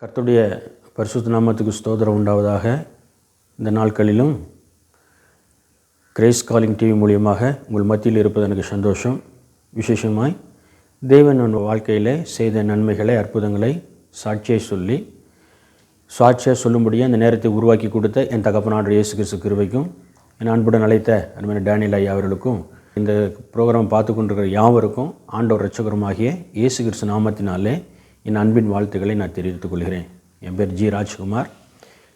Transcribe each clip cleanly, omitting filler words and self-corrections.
கர்த்தருடைய பரிசுத்த நாமத்துக்கு ஸ்தோத்திரம் உண்டாவதாக. இந்த நாட்களிலும் கிரேஸ் காலிங் டிவி மூலியமாக உங்கள் மத்தியில் இருப்பது எனக்கு சந்தோஷம். விசேஷமாய் தேவன் என் வாழ்க்கையில் செய்த நன்மைகளை, அற்புதங்களை சாட்சியை சொல்லும்படியாக அந்த நேரத்தை உருவாக்கி கொடுத்த என் தகப்பனார் இயேசு கிறிஸ்து கிருபைக்கும், என் அன்புடன் அழைத்த அருமையான டேனியல் ஐயா அவர்களுக்கும், இந்த ப்ரோக்ராம் பார்த்து கொண்டிருக்கிற யாவருக்கும் ஆண்டவர் இரட்சகருமாகிய இயேசு கிறிஸ்து நாமத்தினாலே என் அன்பின் வாழ்த்துக்களை நான் தெரிவித்துக் கொள்கிறேன். என் பேர் ஜி ராஜ்குமார்.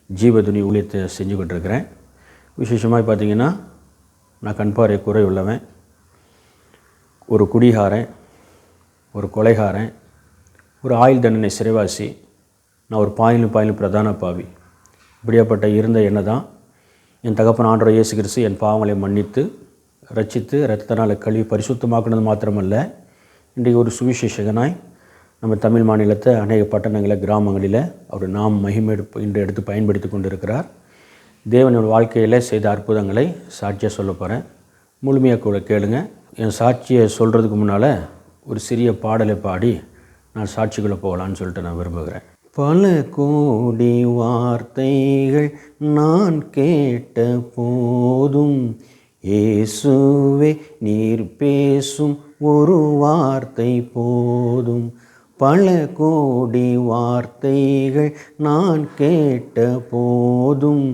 ஜீவதுனி ஊழியத்தை செஞ்சு கொண்டிருக்கிறேன். விசேஷமாக பார்த்திங்கன்னா, நான் கண்பார்வை குறை உள்ளவன், ஒரு குடிகாரன், ஒரு கொலைகாரன், ஒரு ஆயுள் தண்டனை சிறைவாசி, நான் ஒரு பாயிலும் பிரதான பாவி. இப்படியாப்பட்ட இருந்த என்ன தான் என் தகப்பன் ஆண்டவர் இயேசு கிறிஸ்து என் பாவங்களை மன்னித்து ரட்சித்து இரத்தத்தினால் கழுவி பரிசுத்தமாக்குனது மாத்திரமல்ல, இன்றைக்கு ஒரு சுவிசேஷகனாய் நம்ம தமிழ் மாநிலத்தை அநேக பட்டணங்களில், கிராமங்களில் அவர் நாம் மகிமை இன்று எடுத்து பயன்படுத்தி கொண்டிருக்கிறார். தேவனோட வாழ்க்கையில் செய்த அற்புதங்களை சாட்சியாக சொல்ல போகிறேன். முழுமையாக கூட கேளுங்க. என் சாட்சியை சொல்கிறதுக்கு முன்னால் ஒரு சிறிய பாடலை பாடி நான் சாட்சிக்குள்ளே போகலான்னு சொல்லிட்டு நான் விரும்புகிறேன். பல கோடி வார்த்தைகள் நான் கேட்ட போதும் இயேசுவே நீர் பேசும் ஒரு வார்த்தை போதும். பல கோடி வார்த்தைகள் நான் கேட்ட போதும்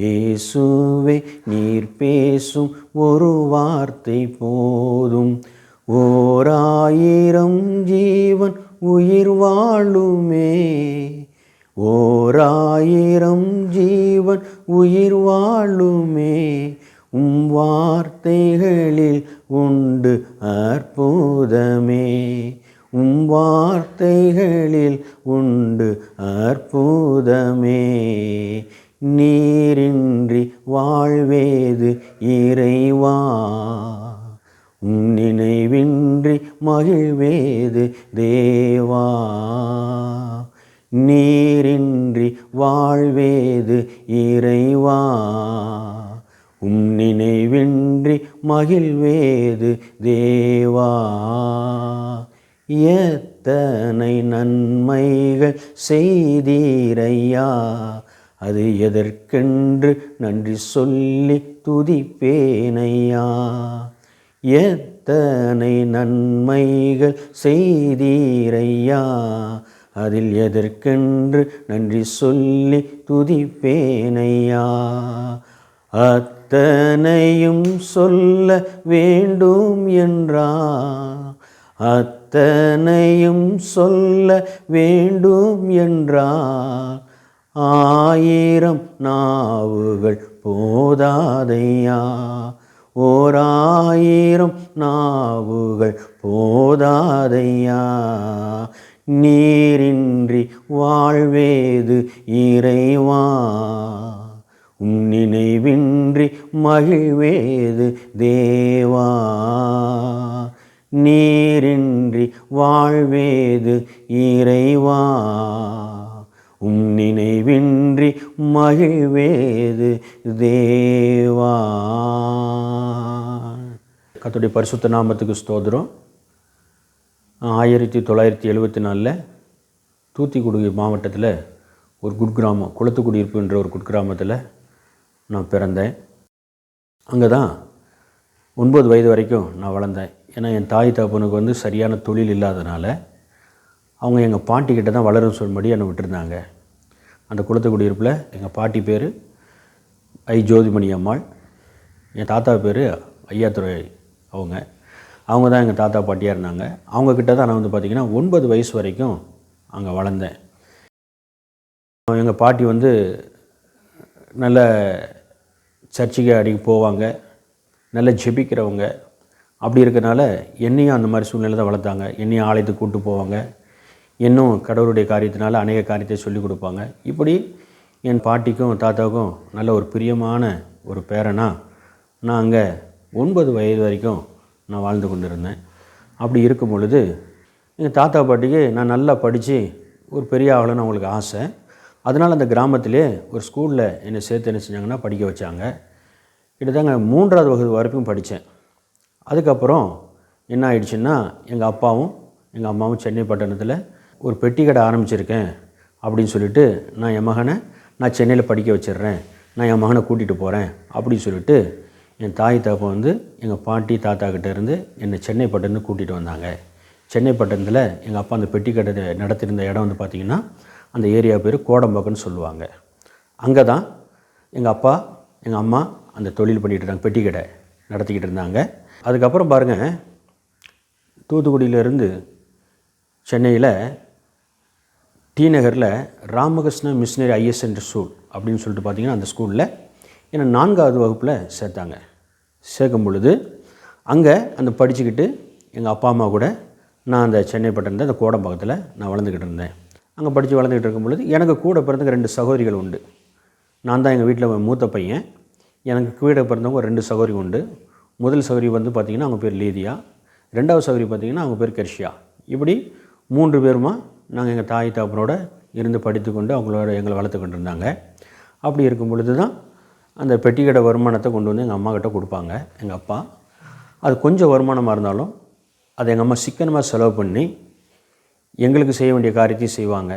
இயேசுவே நீர் பேசும் ஒரு வார்த்தை போதும். 1000 ஜீவன் உயிர் வாழுமே, 1000 ஜீவன் உயிர் வாழுமே, வார்த்தைகளில் உண்டு அற்புதமே, வார்த்தைகளில் உண்டு அற்புதமே. நீரின்றி வாழ்வேது இறைவா, நினைவின்றி மகிழ்வேது தேவா. நீரின்றி வாழ்வேது இறைவா, நினைவின்றி மகிழ்வேது தேவா. எத்தனை நன்மைகள் செய்தீரையா, அது எதற்கென்று நன்றி சொல்லி துதிப்பேனையா. எத்தனை நன்மைகள் செய்தீரையா, அதில் எதற்கென்று நன்றி சொல்லி துதிப்பேனையா. அத்தனையும் சொல்ல வேண்டும் என்றா, அத்தனையும் சொல்ல வேண்டும் என்றால் 1000 நாவுகள் போதாதையா, 1000 நாவுகள் போதாதையா. நீரின்றி வாழ்வேது இறைவா, நினைவின்றி மகிழ்வேது தேவா. நீரின்றி வாழ்வேது இறைவா, நினைவின்றி மகிழ்வேது தேவா. கர்த்தருடைய பரிசுத்த நாமத்துக்கு ஸ்தோத்திரம். 1974 தூத்துக்குடி மாவட்டத்தில் ஒரு குட்கிராமம், குளத்துக்குடியிருப்பு என்ற ஒரு குட்கிராமத்தில் நான் பிறந்தேன். அங்கே தான் 9 வயது வரைக்கும் நான் வளர்ந்தேன். ஏன்னா என் தாய் தகப்பனுக்கு சரியான தொழில் இல்லாதனால அவங்க எங்கள் பாட்டிக்கிட்ட தான் வளரும் சொல்லும்படி என்னை விட்டுருந்தாங்க. அந்த குளத்துக்குடியிருப்பில் எங்கள் பாட்டி பேர் ஐ ஜோதிமணி அம்மாள், என் தாத்தா பேர் ஐயாத்துறை. அவங்க தான் எங்கள் தாத்தா பாட்டியாக இருந்தாங்க. அவங்கக்கிட்ட தான் நான் பார்த்திங்கன்னா 9 வயசு வரைக்கும் அங்கே வளர்ந்தேன். எங்கள் பாட்டி நல்ல சர்ச்சுக்கு அடிக்க போவாங்க, நல்ல ஜெபிக்கிறவங்க. அப்படி இருக்கிறனால என்னையும் அந்த மாதிரி சூழ்நிலை தான் வளர்த்தாங்க. என்னையும் ஆலயத்துக்கு கூப்பிட்டு போவாங்க, இன்னும் கடவுளுடைய காரியத்தினால அநேக காரியத்தை சொல்லிக் கொடுப்பாங்க. இப்படி என் பாட்டிக்கும் தாத்தாவுக்கும் நல்ல ஒரு பிரியமான ஒரு பேரனா நான் அங்கே 9 வயது வரைக்கும் நான் வாழ்ந்து கொண்டு இருந்தேன். அப்படி இருக்கும் பொழுது எங்கள் தாத்தா பாட்டிக்கு நான் நல்லா படித்து ஒரு பெரிய ஆகணும்னு அவங்களுக்கு ஆசை. அதனால் அந்த கிராமத்திலே ஒரு ஸ்கூலில் என்னை சேர்த்து என்ன செஞ்சாங்கன்னா படிக்க வச்சாங்க. கிட்டத்தட்ட 3ஆவது வகுப்பு வரைக்கும் படித்தேன். அதுக்கப்புறம் என்ன ஆயிடுச்சுன்னா, எங்கள் அப்பாவும் எங்கள் அம்மாவும் சென்னை பட்டணத்தில் ஒரு பெட்டி கடை ஆரம்பிச்சிருக்கேன் அப்படின்னு சொல்லிட்டு நான் சென்னையில் படிக்க வச்சிடுறேன், நான் என் மகனை கூட்டிகிட்டு போகிறேன் அப்படின்னு சொல்லிட்டு என் தாய் தகப்பன் வந்து எங்கள் பாட்டி தாத்தா கிட்டே இருந்து என்னை சென்னை பட்டணத்துக்கு கூட்டிகிட்டு வந்தாங்க. சென்னை பட்டணத்தில் எங்கள் அப்பா அந்த பெட்டி கடை நடத்தியிருந்த இடம் வந்து பார்த்திங்கன்னா அந்த ஏரியா பேர் கோடம்பாக்கம்னு சொல்லுவாங்க. அங்கே தான் எங்கள் அப்பா எங்கள் அம்மா அந்த தொழில் பண்ணிகிட்டு இருந்தாங்க, பெட்டி கடை நடத்திக்கிட்டு இருந்தாங்க. அதுக்கப்புறம் பாருங்கள், தூத்துக்குடியிலேருந்து சென்னையில் டி நகரில் Ramakrishna missionary IS centre school அப்படின்னு சொல்லிட்டு பார்த்திங்கன்னா அந்த ஸ்கூலில் என்னை 4வது வகுப்பில் சேர்த்தாங்க. சேர்க்கும் பொழுது அங்கே அந்த படிச்சுக்கிட்டு எங்கள் அப்பா அம்மா கூட நான் அந்த சென்னை பட்டணத்தில் அந்த கோடம்பாக்கத்தில் நான் வளர்ந்துக்கிட்டு இருந்தேன். அங்கே படித்து வளர்ந்துக்கிட்டு இருக்கும் பொழுது எனக்கு கூட பிறந்தவங்க 2 சகோதரிகள் உண்டு. நான் தான் எங்கள் வீட்டில் மூத்த பையன். எனக்கு கூட பிறந்தவங்க 2 சகோதரி உண்டு. முதல் சகோதரி வந்து பார்த்திங்கன்னா அவங்க பேர் லீதியா, 2வது சகோதரி பார்த்திங்கன்னா அவங்க பேர் கெர்ஷியா. இப்படி 3 பேருமா நாங்கள் எங்கள் தாய் தகப்பனோட இருந்து படித்துக்கொண்டு எங்களை வளர்த்து கொண்டு இருந்தாங்க. அப்படி இருக்கும் பொழுது தான் அந்த பெட்டிக்கடை வருமானத்தை கொண்டு வந்து எங்கள் அம்மா கிட்ட கொடுப்பாங்க எங்கள் அப்பா. அது கொஞ்சம் வருமானமாக இருந்தாலும் அதை எங்கள் அம்மா சிக்கனமாக செலவு பண்ணி எங்களுக்கு செய்ய வேண்டிய காரியத்தையும் செய்வாங்க.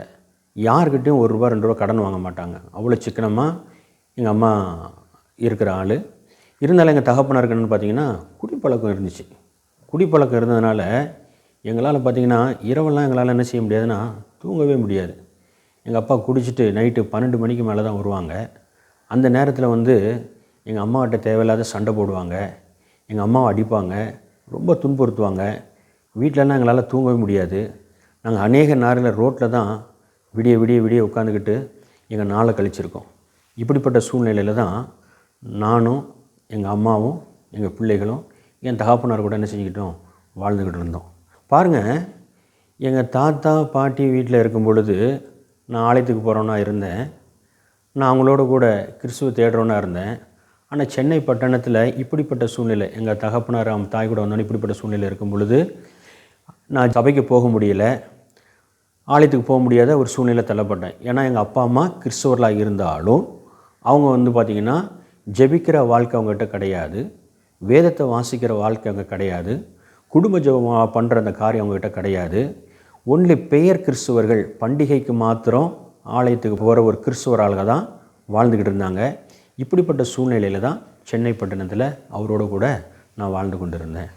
யார்கிட்டையும் ₹1 ₹2 கடன் வாங்க மாட்டாங்க. அவ்வளோ சிக்கனமாக எங்கள் அம்மா இருக்கிற ஆள். இருந்தாலும் எங்கள் தகப்பனார் என்னென்னு பார்த்திங்கன்னா குடிப்பழக்கம் இருந்துச்சு. குடிப்பழக்கம் இருந்ததுனால எங்களால் பார்த்திங்கன்னா இரவெல்லாம் எங்களால் என்ன செய்ய முடியாதுன்னா தூங்கவே முடியாது. எங்கள் அப்பா குடிச்சிட்டு நைட்டு 12 மணிக்கு மேலே தான் வருவாங்க. அந்த நேரத்தில் வந்து எங்கள் அம்மாக்கிட்ட தேவையில்லாத சண்டை போடுவாங்க, எங்கள் அம்மாவை அடிப்பாங்க, ரொம்ப துன்புறுத்துவாங்க. வீட்டிலலாம் எங்களால் தூங்கவே முடியாது. நாங்கள் அநேக நேரில் ரோட்டில் தான் விடிய விடிய விடிய உட்காந்துக்கிட்டு எங்கள் நாளை கழிச்சிருக்கோம். இப்படிப்பட்ட சூழ்நிலையில் தான் நானும் எங்கள் அம்மாவும் எங்கள் பிள்ளைகளும் என் தகப்பனார் கூட என்ன செஞ்சுக்கிட்டோம், வாழ்ந்துக்கிட்டு இருந்தோம். பாருங்கள், எங்கள் தாத்தா பாட்டி வீட்டில் இருக்கும் பொழுது நான் ஆலயத்துக்கு போகிறவனா இருந்தேன். நான் அவங்களோட கூட கிறிஸ்துவ தேடுறவனா இருந்தேன். ஆனால் சென்னை பட்டணத்தில் இப்படிப்பட்ட சூழ்நிலை, எங்கள் தகப்பனார் அவன் தாய் கூட வந்தோன்னே இப்படிப்பட்ட சூழ்நிலை இருக்கும் பொழுது நான் சபைக்கு போக முடியலை, ஆலயத்துக்கு போக முடியாத ஒரு சூழ்நிலை தள்ளப்பட்டேன். ஏன்னா எங்கள் அப்பா அம்மா கிறிஸ்தவர்களாக இருந்தாலும் அவங்க வந்து பார்த்திங்கன்னா ஜெபிக்கிற வாழ்க்கை அவங்ககிட்ட கிடையாது, வேதத்தை வாசிக்கிற வாழ்க்கை அவங்க கிடையாது, குடும்ப ஜெபம் பண்ணுற அந்த காரியம் அவங்ககிட்ட கிடையாது. ஒன்லி பெயர் கிறிஸ்துவர்கள், பண்டிகைக்கு மாத்திரம் ஆலயத்துக்கு போகிற ஒரு கிறிஸ்துவராக தான் வாழ்ந்துக்கிட்டு இருந்தாங்க. இப்படிப்பட்ட சூழ்நிலையில் தான் சென்னை பட்டணத்தில் அவரோட கூட நான் வாழ்ந்து கொண்டு இருந்தேன்.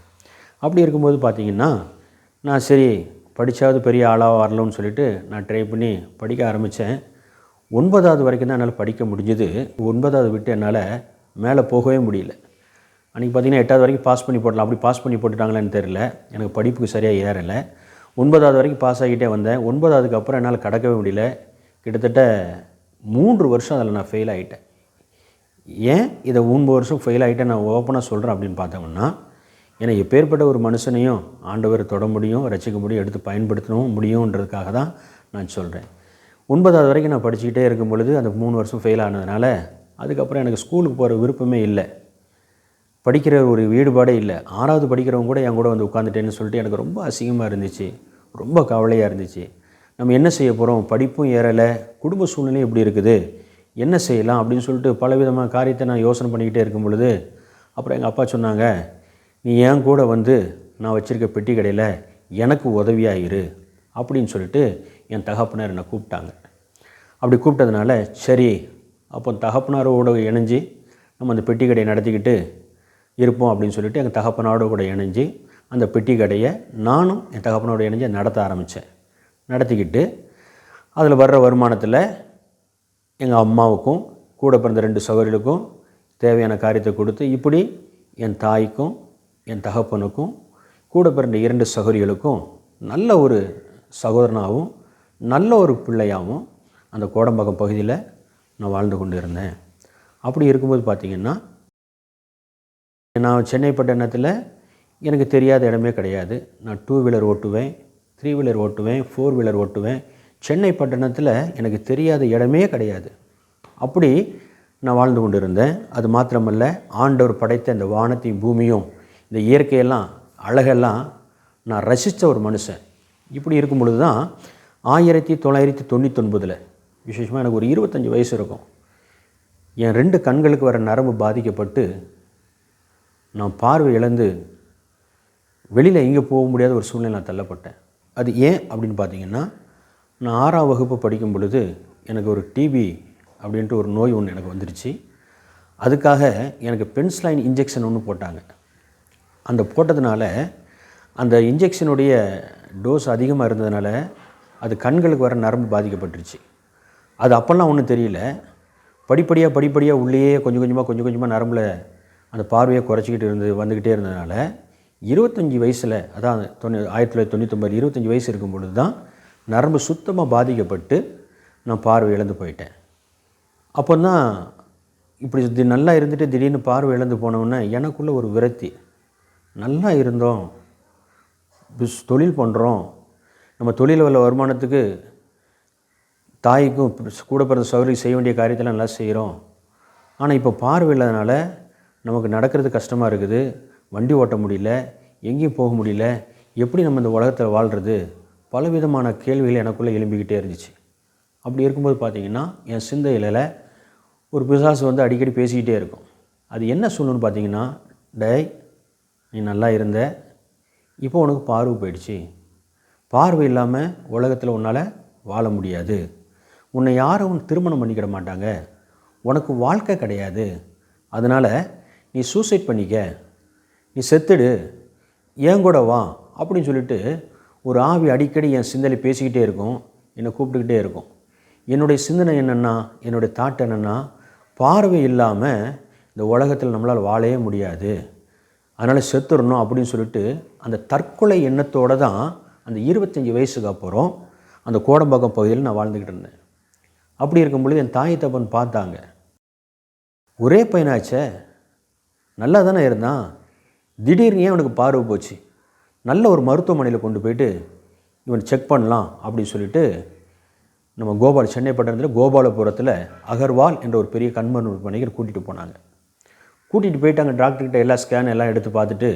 அப்படி இருக்கும்போது பார்த்திங்கன்னா நான் சரி படித்தாவது பெரிய ஆளாக வரணும்னு சொல்லிட்டு நான் ட்ரை பண்ணி படிக்க ஆரம்பித்தேன். 9வது வரைக்கும் தான் என்னால் படிக்க முடிஞ்சுது. 9வது விட்டு என்னால் மேலே போகவே முடியல. அன்றைக்கி பார்த்திங்கன்னா 8வது வரைக்கும் பாஸ் பண்ணி போடலாம், அப்படி பாஸ் பண்ணி போட்டுட்டாங்களான்னு தெரில. எனக்கு படிப்புக்கு சரியாக ஏறலை. 9வது வரைக்கும் பாஸ் ஆகிட்டே வந்தேன். 9வதுக்கு அப்புறம் என்னால் கடக்கவே முடியல. கிட்டத்தட்ட 3 வருஷம் அதில் நான் ஃபெயில் ஆகிட்டேன். ஏன் இதை 3 வருஷம் ஃபெயில் ஆகிட்டேன் நான் ஓப்பனாக சொல்கிறேன் அப்படின்னு பார்த்தோம்னா, ஏன்னா எப்பேற்பட்ட ஒரு மனுஷனையும் ஆண்டவர் தொட முடியும், ரசிக்க முடியும், எடுத்து பயன்படுத்தவும் முடியுன்றதுக்காக தான் நான் சொல்கிறேன். 9வது வரைக்கும் நான் படிச்சுக்கிட்டே இருக்கும் பொழுது அந்த 3 வருஷம் ஃபெயில் ஆனதுனால அதுக்கப்புறம் எனக்கு ஸ்கூலுக்கு போகிற விருப்பமே இல்லை, படிக்கிற ஒரு ஈடுபாடே இல்லை. 6வது படிக்கிறவங்க கூட என் கூட வந்து உட்காந்துட்டேன்னு சொல்லிட்டு எனக்கு ரொம்ப அசிங்கமாக இருந்துச்சு, ரொம்ப கவலையாக இருந்துச்சு. நம்ம என்ன செய்ய போகிறோம், படிப்பும் ஏறலை, குடும்ப சூழ்நிலையும் இப்படி இருக்குது, என்ன செய்யலாம் அப்படின்னு சொல்லிட்டு பலவிதமான காரியத்தை நான் யோசனை பண்ணிக்கிட்டே இருக்கும் பொழுது அப்புறம் எங்கள் அப்பா சொன்னாங்க, நீ என் கூட வந்து நான் வச்சுருக்க பெட்டி கடையில் எனக்கு உதவியாயிரு அப்படின்னு சொல்லிட்டு என் தகப்பனார் என்னை கூப்பிட்டாங்க. அப்படி கூப்பிட்டதுனால சரி, அப்போ தகப்பனாரோடு இணைஞ்சி நம்ம அந்த பெட்டி கடையை நடத்திக்கிட்டு இருப்போம் அப்படின்னு சொல்லிட்டு எங்கள் தகப்பனாரோட கூட இணைஞ்சி அந்த பெட்டி கடையை நானும் என் தகப்பனோட இணைஞ்சி நடத்த ஆரம்பித்தேன். நடத்திக்கிட்டு அதில் வர்ற வருமானத்தில் எங்கள் அம்மாவுக்கும் கூட பிறந்த 2 சகோதரிகளுக்கும் தேவையான காரியத்தை கொடுத்து இப்படி என் தாய்க்கும் என் தகப்பனுக்கும் கூட பிறந்த 2 சகோதரிகளுக்கும் நல்ல ஒரு சகோதரனாகவும் நல்ல ஒரு பிள்ளையாகவும் அந்த கோடம்பாக்கம் பகுதியில் நான் வாழ்ந்து கொண்டு இருந்தேன். அப்படி இருக்கும்போது பார்த்திங்கன்னா நான் சென்னை பட்டணத்தில் எனக்கு தெரியாத இடமே கிடையாது. நான் 2 வீலர் ஓட்டுவேன், 3 வீலர் ஓட்டுவேன், 4 வீலர் ஓட்டுவேன். சென்னை பட்டணத்தில் எனக்கு தெரியாத இடமே கிடையாது. அப்படி நான் வாழ்ந்து கொண்டு இருந்தேன். அது மாத்திரமல்ல, ஆண்டவர் படைத்த இந்த வானத்தையும் பூமியும் இந்த இயற்கையெல்லாம் அழகெல்லாம் நான் ரசித்த ஒரு மனுஷன். இப்படி இருக்கும் பொழுது தான் 1999 விசேஷமாக எனக்கு ஒரு 25 வயசு இருக்கும். என் 2 கண்களுக்கு வர நரம்பு பாதிக்கப்பட்டு நான் பார்வை இழந்து வெளியில் எங்கே போக முடியாத ஒரு சூழ்நிலை நான் தள்ளப்பட்டேன். அது ஏன் அப்படின்னு பார்த்தீங்கன்னா, நான் 6ஆம் வகுப்பு படிக்கும் பொழுது எனக்கு ஒரு டிபி அப்படின்ட்டு ஒரு நோய் ஒன்று எனக்கு வந்துருச்சு. அதுக்காக எனக்கு பென்சிலைன் இன்ஜெக்ஷன் ஒன்று போட்டாங்க. அந்த போட்டதுனால அந்த இன்ஜெக்ஷனுடைய டோஸ் அதிகமாக இருந்ததுனால அது கண்களுக்கு வர நரம்பு பாதிக்கப்பட்டுருச்சு. அது அப்போல்லாம் ஒன்றும் தெரியல. படிப்படியாக உள்ளேயே கொஞ்சம் கொஞ்சமாக நரம்பில் அந்த பார்வையை குறைச்சிக்கிட்டு வந்துக்கிட்டே இருந்ததுனால 25 வயசில், அதான் 1999 25 வயசு இருக்கும் பொழுது தான் நரம்பு சுத்தமாக பாதிக்கப்பட்டு நான் பார்வை இழந்து போயிட்டேன். அப்போ தான் இப்படி நல்லா இருந்துட்டு திடீர்னு பார்வை இழந்து போனோன்னே எனக்குள்ளே ஒரு விரக்தி. நல்லா இருந்தோம், தொழில் பண்ணுறோம், நம்ம தொழில் உள்ள வருமானத்துக்கு தாய்க்கும் கூட பிறந்த சகோதரிக்கு செய்ய வேண்டிய காரியத்தெல்லாம் நல்லா செய்கிறோம். ஆனால் இப்போ பார்வை இல்லாதனால நமக்கு நடக்கிறது கஷ்டமாக இருக்குது, வண்டி ஓட்ட முடியல, எங்கேயும் போக முடியல, எப்படி நம்ம இந்த உலகத்தில் வாழ்கிறது, பலவிதமான கேள்விகள் எனக்குள்ளே எழும்பிக்கிட்டே இருந்துச்சு. அப்படி இருக்கும்போது பார்த்திங்கன்னா என் சிந்தையில் ஒரு பிசாசு வந்து அடிக்கடி பேசிக்கிட்டே இருக்கும். அது என்ன சொல்லணும்னு பார்த்தீங்கன்னா, டேய் நீ நல்லா இருந்த, இப்போ உனக்கு பார்வை போயிடுச்சு, பார்வை இல்லாமல் உலகத்தில் உன்னால் வாழ முடியாது, உன்னை யாரும் திருமணம் பண்ணிக்கிட மாட்டாங்க, உனக்கு வாழ்க்கை கிடையாது, அதனால் நீ சூசைட் பண்ணிக்க, நீ செத்துடு, ஏன் கூட வா அப்படின்னு சொல்லிட்டு ஒரு ஆவி அடிக்கடி என் சிந்தனை பேசிக்கிட்டே இருக்கும், என்னை கூப்பிட்டுக்கிட்டே இருக்கும். என்னுடைய சிந்தனை என்னென்னா, என்னுடைய தாட் என்னென்னா, பார்வை இல்லாமல் இந்த உலகத்தில் நம்மளால் வாழவே முடியாது, அதனால் செத்துடணும் அப்படின்னு சொல்லிட்டு அந்த தற்கொலை எண்ணத்தோடு தான் அந்த 25 வயசுக்கு அப்புறம் அந்த கோடம்பாக்கம் பகுதியில் நான் வாழ்ந்துக்கிட்டு இருந்தேன். அப்படி இருக்கும் பொழுது என் தாய் தப்பன் பார்த்தாங்க. ஒரே பையனாச்சே, நல்லா தானே இருந்தான், திடீர்னு ஏன் அவனுக்கு பார்வை போச்சு, நல்ல ஒரு மருத்துவமனையில் கொண்டு போயிட்டு இவன் செக் பண்ணலாம் அப்படின்னு சொல்லிட்டு நம்ம சென்னை பட்டணத்தில் கோபாலபுரத்தில் அகர்வால் என்ற ஒரு பெரிய கண் மருத்துவமனைக்கு கூட்டிகிட்டு போனாங்க. கூட்டிகிட்டு போயிட்டு அங்கே டாக்டர்கிட்ட எல்லா ஸ்கேன் எல்லாம் எடுத்து பார்த்துட்டு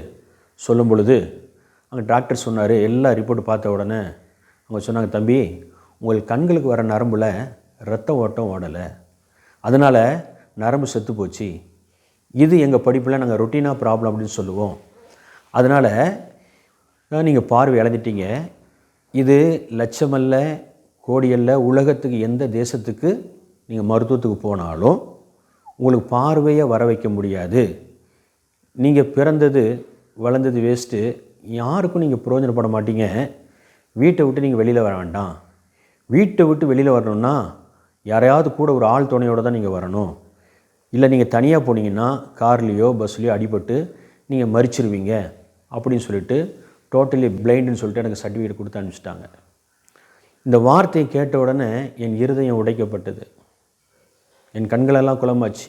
சொல்லும் பொழுது அங்கே டாக்டர் சொன்னார், எல்லா ரிப்போர்ட்டு பார்த்த உடனே அவங்க சொன்னாங்க, தம்பி உங்களுக்கு கண்களுக்கு வர நரம்பில் ரத்த ஓட்டம் ஓடலை, அதனால் நரம்பு செத்து போச்சு, இது எங்கள் படிப்பில் நாங்கள் ரொட்டீனாக ப்ராப்ளம் அப்படின்னு சொல்லுவோம், அதனால் நீங்கள் பார்வை இழந்துட்டீங்க, இது லட்சமல்ல கோடியல்ல, உலகத்துக்கு எந்த தேசத்துக்கு நீங்கள் மருத்துவத்துக்கு போனாலும் உங்களுக்கு பார்வையை வர வைக்க முடியாது, நீங்கள் பிறந்தது வளர்ந்தது வேஸ்ட்டு, யாருக்கும் நீங்கள் பிரயோஜனப்பட மாட்டீங்க, வீட்டை விட்டு நீங்கள் வெளியில் வர வேண்டாம், வீட்டை விட்டு வெளியில் வரணுன்னா யாரையாவது கூட ஒரு ஆள் துணையோடு தான் நீங்கள் வரணும், இல்லை நீங்கள் தனியாக போனீங்கன்னா கார்லேயோ பஸ்லேயோ அடிபட்டு நீங்கள் மரிச்சிருவீங்க அப்படின்னு சொல்லிட்டு டோட்டலி பிளைண்டுன்னு சொல்லிட்டு எனக்கு சர்டிஃபிகேட் கொடுத்து அனுப்பிச்சிட்டாங்க. இந்த வார்த்தையை கேட்ட உடனே என் இருதயம் உடைக்கப்பட்டது, என் கண்களெல்லாம் குழம்பாச்சு.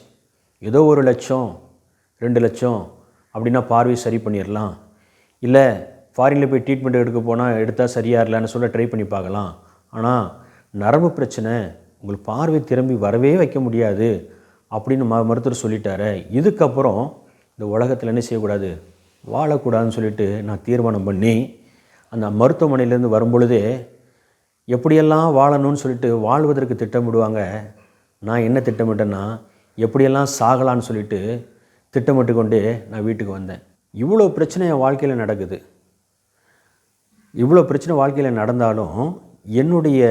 ஏதோ 1 லட்சம் 2 லட்சம் அப்படின்னா பார்வை சரி பண்ணிடலாம், இல்லை ஃபாரினில் போய் ட்ரீட்மெண்ட் எடுத்தால் சரியாக இல்லைன்னு சொல்ல ட்ரை பண்ணி பார்க்கலாம், ஆனால் நரம்பு பிரச்சனை, உங்களுக்கு பார்வை திரும்பி வரவே வைக்க முடியாது அப்படின்னு மருத்துவர் சொல்லிட்டாரு, இதுக்கப்புறம் இந்த உலகத்தில் என்ன செய்யக்கூடாது, வாழக்கூடாதுன்னு சொல்லிட்டு நான் தீர்மானம் பண்ணி அந்த மருத்துவமனையிலேருந்து வரும்பொழுதே எப்படியெல்லாம் வாழணும்னு சொல்லிட்டு வாழ்வதற்கு திட்டமிடுவாங்க, நான் என்ன திட்டமிட்டேன்னா எப்படியெல்லாம் சாகலான்னு சொல்லிட்டு திட்டமிட்டு கொண்டு நான் வீட்டுக்கு வந்தேன். இவ்வளோ பிரச்சனை என் வாழ்க்கையில் நடக்குது. இவ்வளோ பிரச்சனை வாழ்க்கையில் நடந்தாலும் என்னுடைய